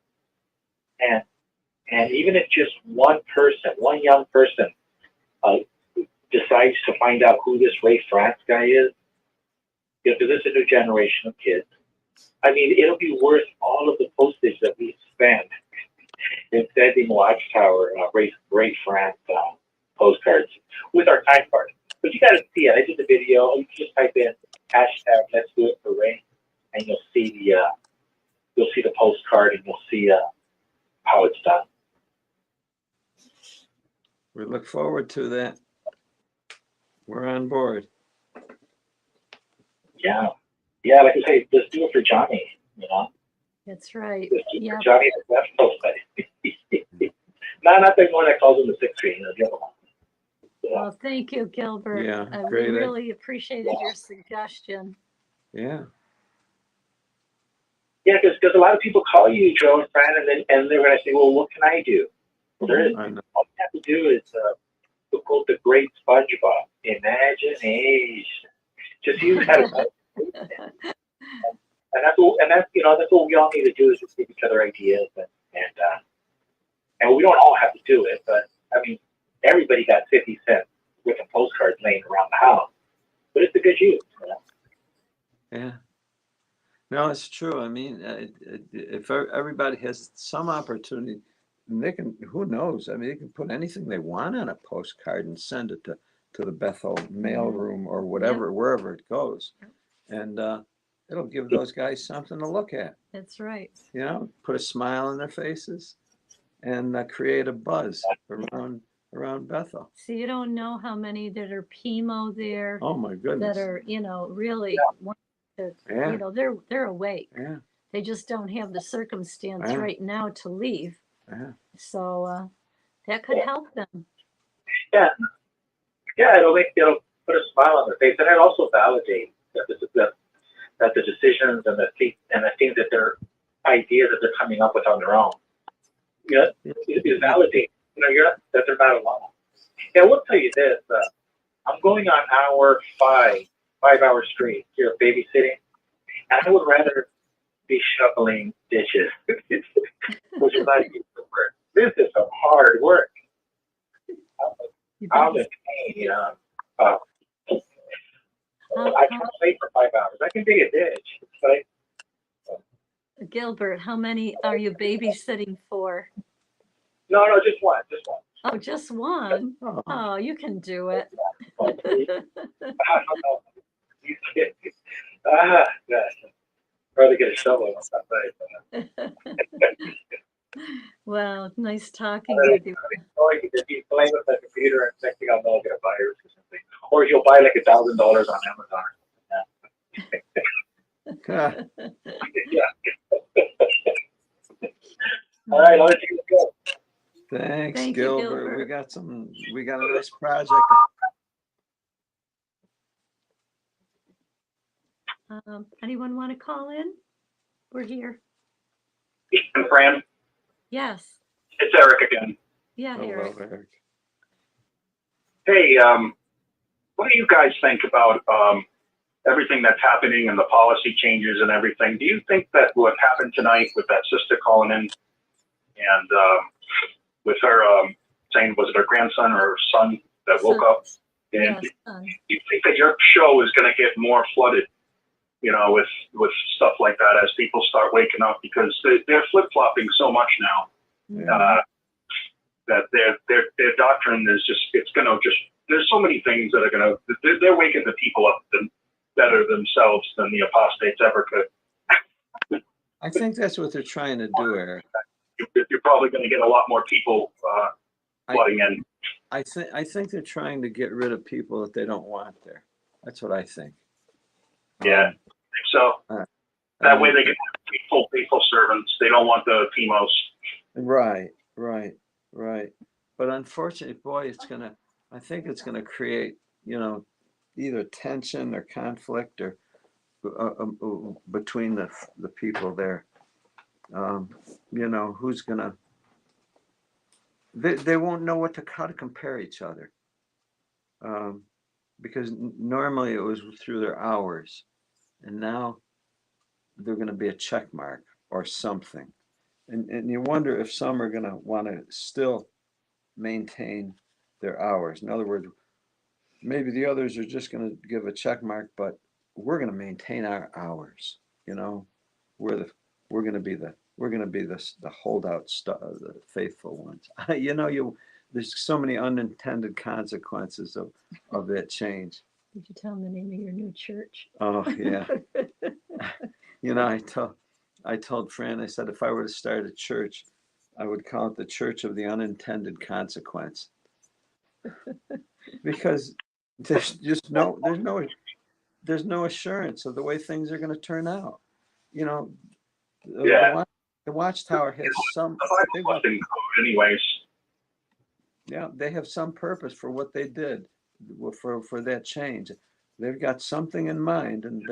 And even if just one young person, decides to find out who this Ray France guy is, because there's a new generation of kids. I mean, it'll be worth all of the postage that we spend in sending Watchtower Ray France postcards with our time card. But you got to see it. I did the video. You can just type in hashtag Let's Do It for Ray, and you'll see the postcard, and you'll see how it's done. We look forward to that. We're on board. Yeah, like I say, let's do it for Johnny. That's right. Let's do it Yeah. for Johnny the best postcard. Not the one that calls him the 6th Street, the other one. Well, thank you, Gilbert. Yeah, We great. really appreciated your suggestion. Yeah. Yeah, because a lot of people call you, Joe and Fran, and they're going to say, well, what can I do? Well, I know. all you have to do is quote the great SpongeBob, imagination. Just use that. And that's what we all need to do, is just give each other ideas, and we don't all have to do it, but I mean, everybody got 50 cents with a postcard laying around the house, but it's a good use. Yeah. No, it's true. I mean, if everybody has some opportunity, and they can, who knows? I mean, they can put anything they want on a postcard and send it to the Bethel mailroom or whatever, wherever it goes. And it'll give those guys something to look at. That's right. Put a smile on their faces and create a buzz around Bethel. So you don't know how many that are PMO there. Oh my goodness. That are, really want to, they're awake. Yeah. They just don't have the circumstance right now to leave. Yeah. So that could help them. Yeah, it'll put a smile on their face, and it also validates that the decisions and the things that their ideas that they're coming up with on their own, is validating. That they're not alone. Yeah, I will tell you this: I'm going on hour 5-hour street here babysitting, and I would rather be shoveling dishes, which is not easy work. This is some hard work. I'm in pain, I can't wait for 5 hours. I can dig a ditch. Right? Gilbert, how many are you babysitting for? No, just one. Oh, just one? Oh, you can do it. Gosh. Rather get a shovel on that way. Well, nice talking with you. Or you could be playing with the computer and next thing I'll know, I'll get a virus or something. Or you'll buy like $1,000 on Amazon. Yeah. All right, I'll let you go. Thanks, Thank you, Gilbert. Gilbert. We got a nice project. Anyone want to call in? We're here. And Fran, Yes. it's Eric again. Yeah, Hello, Eric. Eric. Hey, what do you guys think about everything that's happening and the policy changes and everything? Do you think that what happened tonight with that sister calling in and with her saying, was it her grandson or her son that woke up? And Yes. do you think that your show is going to get more flooded, with stuff like that as people start waking up, because they're flip-flopping so much now that their doctrine is there's so many things that are going to, they're waking the people up better themselves than the apostates ever could. I think that's what they're trying to do, Eric. You're probably going to get a lot more people flooding in. I think they're trying to get rid of people that they don't want there. That's what I think. Yeah. So that way they can have faithful servants. They don't want the Timos. Right. But unfortunately, boy, I think it's gonna create, either tension or conflict or between the people there. You know, who's gonna? They won't know how to compare each other, because normally it was through their hours, and now they're going to be a check mark or something, and you wonder if some are going to want to still maintain their hours. In other words, maybe the others are just going to give a check mark, but we're going to maintain our hours. You know, we're going to be the holdout the faithful ones. You know, there's so many unintended consequences of that change. Did you tell them the name of your new church? Oh yeah. You know, I told Fran, I said, if I were to start a church, I would call it the Church of the Unintended Consequence. Because there's no assurance of the way things are going to turn out. You know, the Watchtower has some. Anyways. Yeah, they have some purpose for what they did, for that change. They've got something in mind, and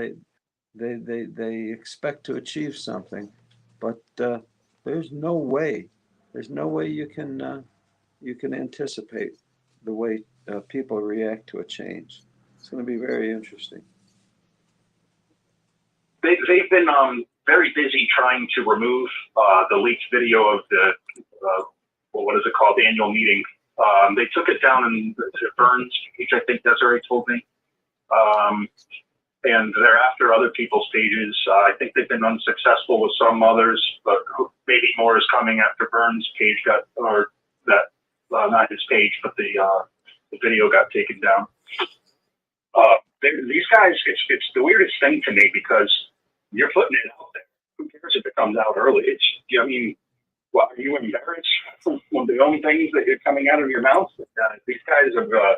they expect to achieve something, but there's no way you can anticipate the way people react to a change. It's going to be very interesting. They've been very busy trying to remove the leaked video of the what is it called, the annual meeting. They took it down in Burns, which I think Desiree told me. And they're after other people's pages. I think they've been unsuccessful with some others, but maybe more is coming after Burns' page not his page, but the video got taken down. These guys, it's the weirdest thing to me because you're putting it out there. Who cares if it comes out early? I mean, what, are you embarrassed when the only things that are coming out of your mouth? These guys have, I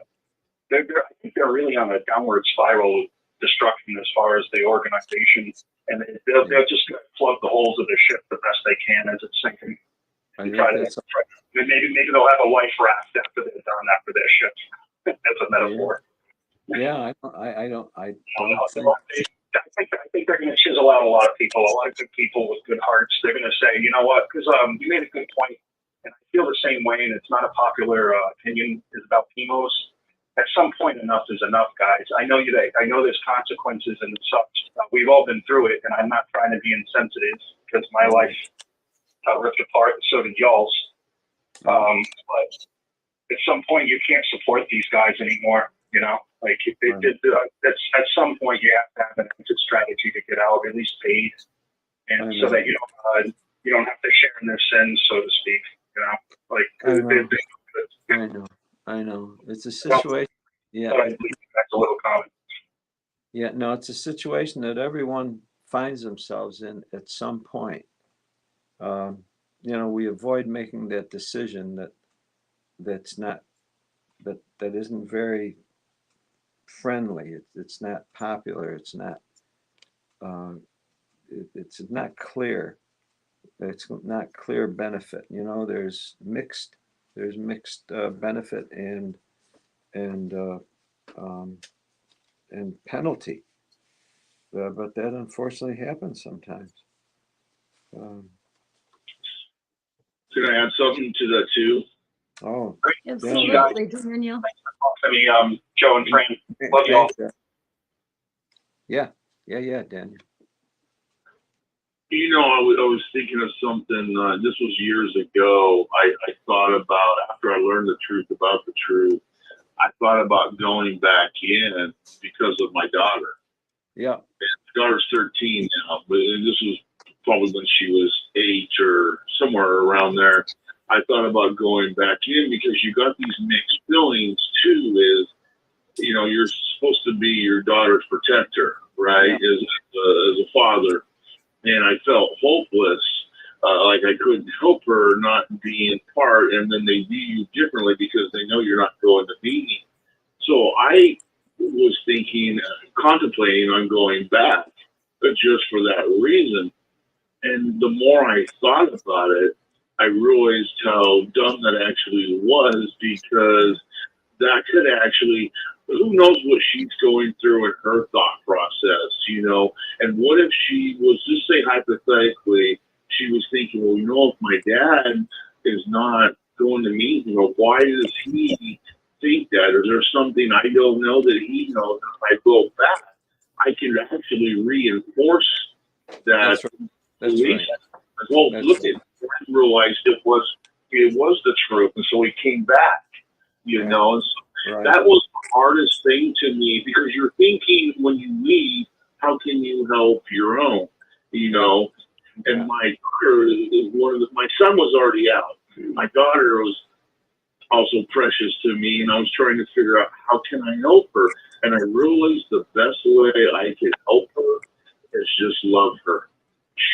think they're really on a downward spiral of destruction as far as the organization, and they'll just plug the holes of the ship the best they can as it's sinking. Maybe they'll have a life raft after they're done after their ship. That's a metaphor. Yeah, I don't think. I think they're going to chisel out a lot of people, a lot of good people with good hearts. They're going to say, you know what, because you made a good point, and I feel the same way, and it's not a popular opinion, is about chemos. At some point, enough is enough, guys. I know there's consequences and such. We've all been through it, and I'm not trying to be insensitive because my life ripped apart, and so did y'all's. But at some point, you can't support these guys anymore. You know, like at some point, you have to have an exit strategy to get out, at least paid, and so that you don't have to share in their sins, so to speak. You know, I know. It's a situation. Yeah. That's a little common. Yeah, no, it's a situation that everyone finds themselves in at some point. You know, we avoid making that decision that isn't very friendly. It's not popular. It's not clear. It's not clear benefit. You know, there's mixed benefit and penalty. But that unfortunately happens sometimes. Can I add something to that too? Oh, absolutely, Daniel. Joe and Fran, love you all. Yeah, Daniel. You know, I was thinking of something. This was years ago. I thought about, after I learned the truth about the truth, I thought about going back in because of my daughter. Yeah. And my daughter's 13 now, but this was probably when she was 8 or somewhere around there. I thought about going back in because you got these mixed feelings too. You know, you're supposed to be your daughter's protector, right? Yeah. As a father. And I felt hopeless, like I couldn't help her not being part, and then they view you differently because they know you're not going to meeting. So I was contemplating on going back, just for that reason. And the more I thought about it, I realized how dumb that actually was, because that could actually who knows what she's going through in her thought process, you know? And what if she was, just say hypothetically, she was thinking, well, you know, if my dad is not going to meet, you know, why does he think that? Or there's something I don't know that he knows. If I go back, I can actually reinforce that That's right. That's belief. right. Well, That's look right. at, I realized it was the truth, and so he came back, you Right. know. And so Right. that was the hardest thing to me, because you're thinking when you leave, how can you help your own, you know? And Yeah. my daughter, my son was already out. My daughter was also precious to me, and I was trying to figure out how can I help her. And I realized the best way I could help her is just love her.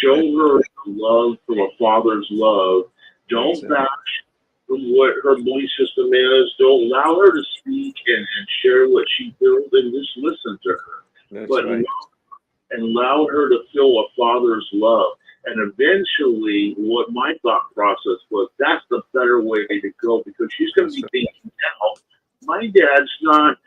Show her love from a father's love. That's Don't it. bash from what her belief system is. Don't allow her to speak and share what she feels, and just listen to her. That's But right. and allow her to feel a father's love. And eventually, what my thought process was, that's the better way to go, because she's going to be thinking now, my dad's not,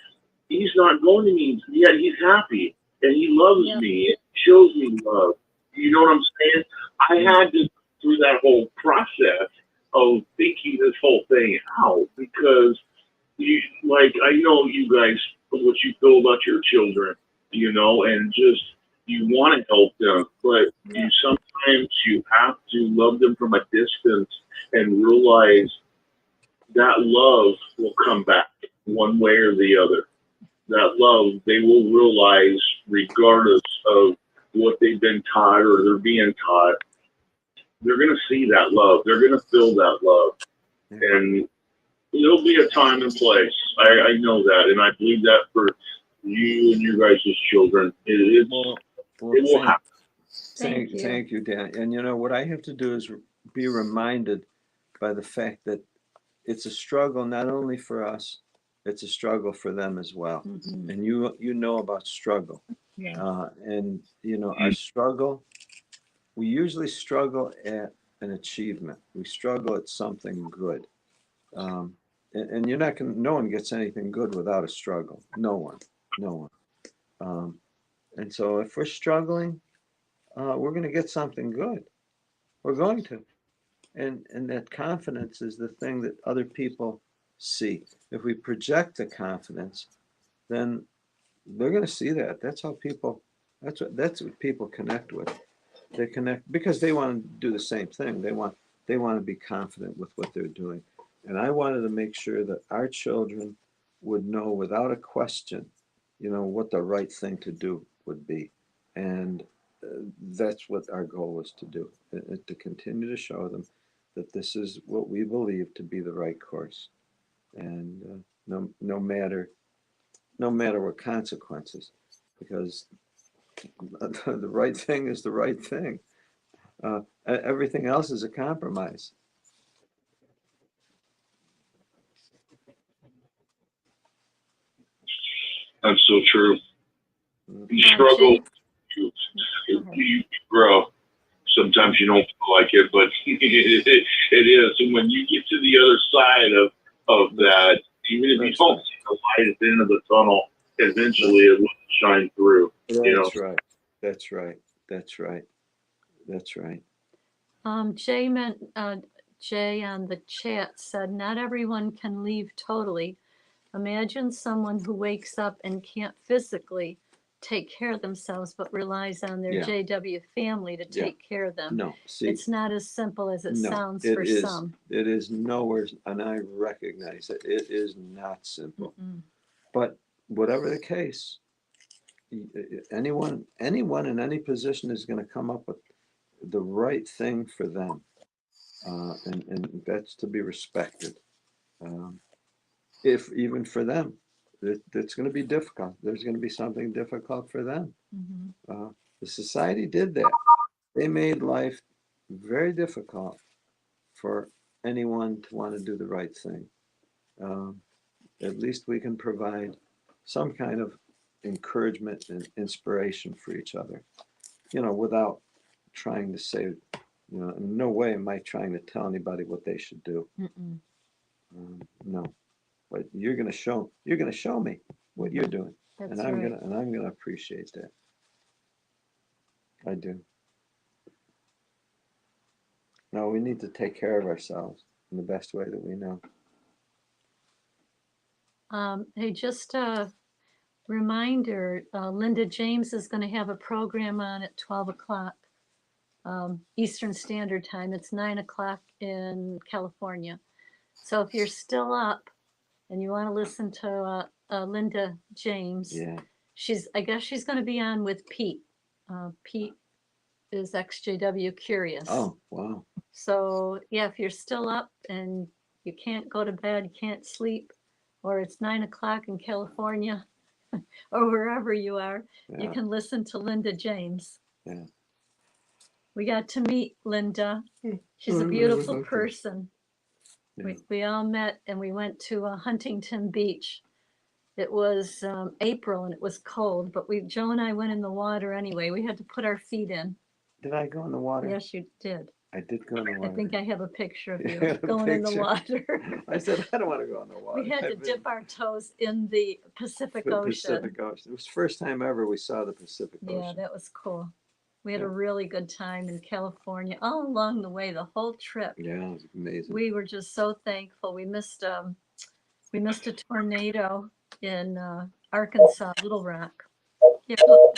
he's not going to me, yet he's happy, and he loves me, and shows me love. You know what I'm saying? I had to, through that whole process of thinking this whole thing out, because you, like, I know you guys, what you feel about your children, you know, and just, you want to help them, but you sometimes you have to love them from a distance and realize that love will come back one way or the other. That love, they will realize, regardless of what they've been taught or they're being taught, they're going to see that love. They're going to feel that love. And there'll be a time and place. I know that. And I believe that for you and your guys' children. It will happen. Thank you, Dan. And you know, what I have to do is be reminded by the fact that it's a struggle not only for us, it's a struggle for them as well. Mhm. And you know about struggle. Yeah. And you know, our struggle, we usually struggle at an achievement. We struggle at something good. And you're not going to, no one gets anything good without a struggle. No one. And so if we're struggling, we're going to get something good. We're going to. And that confidence is the thing that other people see. If we project the confidence, then they're going to see that. That's what people connect with. They connect because they want to do the same thing. They want to be confident with what they're doing. And I wanted to make sure that our children would know without a question, you know, what the right thing to do would be. And that's what our goal was to do, to continue to show them that this is what we believe to be the right course. And no matter what consequences, because the right thing is the right thing. Everything else is a compromise. That's so true. You Jay? struggle, Go ahead. you grow. Sometimes you don't feel like it, but it is. And when you get to the other side of that, even if you don't see the light at the end of the tunnel, eventually it will shine through. You know? That's right. That's right. That's right. That's right. Jay on the chat said, not everyone can leave totally. Imagine someone who wakes up and can't physically take care of themselves, but relies on their Yeah. JW family to Yeah. take care of them. No, see, It's not as simple as it no, sounds it for is. some. It is nowhere, and I recognize that it is not simple. Mm-mm. But whatever the case, anyone in any position is going to come up with the right thing for them, and that's to be respected. If even for them, it's going to be difficult. There's going to be something difficult for them. Mhm. The society did that. They made life very difficult for anyone to want to do the right thing. At least we can provide some kind of encouragement and inspiration for each other, you know, without trying to say, you know, in no way am I trying to tell anybody what they should do. Mm-mm. No, but you're going to show me what you're doing. That's And I'm right. gonna appreciate that. I do. No, we need to take care of ourselves in the best way that we know. Hey, just a reminder, Linda James is going to have a program on at 12 o'clock Eastern Standard Time. It's 9 o'clock in California. So if you're still up and you want to listen to Linda James, Yeah. I guess she's going to be on with Pete. Pete is XJW Curious. Oh, wow. So yeah, if you're still up and you can't go to bed, you can't sleep, or it's 9 o'clock in California or wherever you are, you Yeah. can listen to Linda James. Yeah. We got to meet Linda. She's a Oh, beautiful okay. person. Yeah. We all met and we went to Huntington Beach. It was April and it was cold, but Joe and I went in the water anyway. We had to put our feet in. Did I go in the water? Yes, you did. I did go in the I water. think I have a picture of You you had a going in the picture? water. I said, I don't want to go in the water. We had to I've been dip our toes in the Pacific to the Ocean. Pacific Ocean. It was the first time ever we saw the Pacific Yeah, Ocean. that was cool. We had Yeah. a really good time in California all along the way, the whole trip. Yeah, it was amazing. We were just so thankful. We missed a tornado in Arkansas, Little Rock. Yeah, look,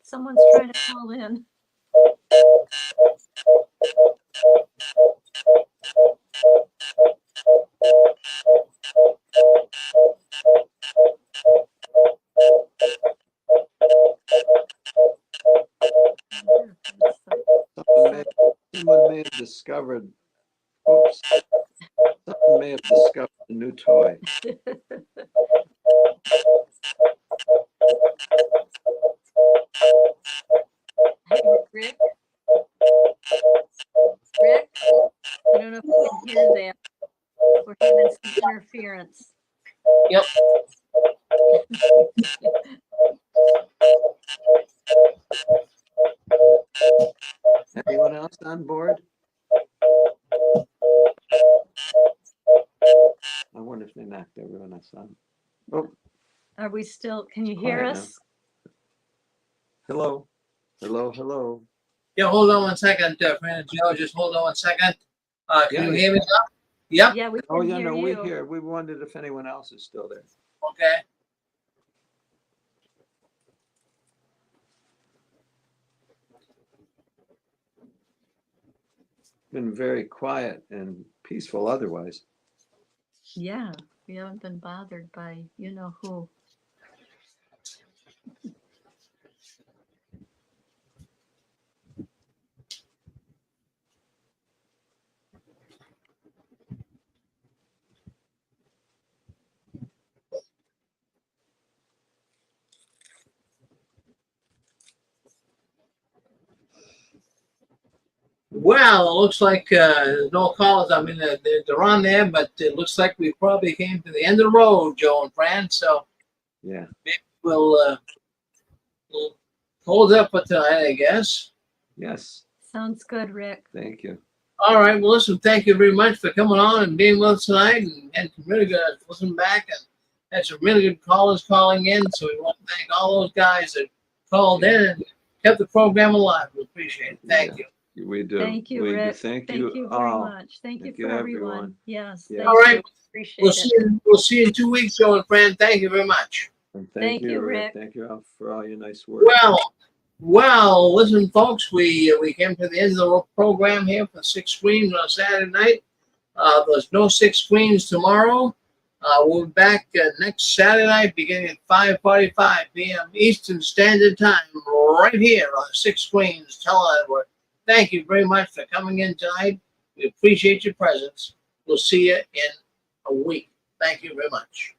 someone's trying to call in. Someone may have discovered. Oops. Someone may have discovered a new toy. Hey, Rick? Rick? I don't know if you can hear that. We're having some interference. Yep. Anyone else on board? I wonder if they knocked everyone else on. Oh, Are we still, can you It's hear quiet now. us? hello. Hello, hello. Yeah, hold on one second, Fran and Joe. Just hold on one second. Can Yeah, you yeah. hear me now? Yep. Yeah, we Oh, can yeah, hear no, you. we hear. We wondered if anyone else is still there. Okay. Been very quiet and peaceful otherwise. Yeah, we haven't been bothered by you know who. Well, it looks like there's no calls. I mean, they're on there, but it looks like we probably came to the end of the road, Joe and Fran. So Yeah. maybe we'll hold up for tonight, I guess. Yes. Sounds good, Rick. Thank you. All right. Well, listen, thank you very much for coming on and being with us tonight, and had some really good listening back, and had some really good callers calling in. So we want to thank all those guys that called in and kept the program alive. We appreciate it. Thank you. We do. Thank you, we Rick. Do. Thank very you much. Thank you Thank you, for everyone. everyone. Yes. Yeah. Thank All right. you. Appreciate We'll it. see you. We'll see you in 2 weeks, Joe and Fran. Thank you very much. And Thank you, Rick. Thank you all for all your nice work. Well, listen, folks, we came to the end of the program here for 6 Screens on Saturday night. There's no 6 Screens tomorrow. We'll be back next Saturday night beginning at 5:45 p.m. Eastern Standard Time right here on 6 Screens Television. Thank you very much for coming in tonight. We appreciate your presence. We'll see you in a week. Thank you very much.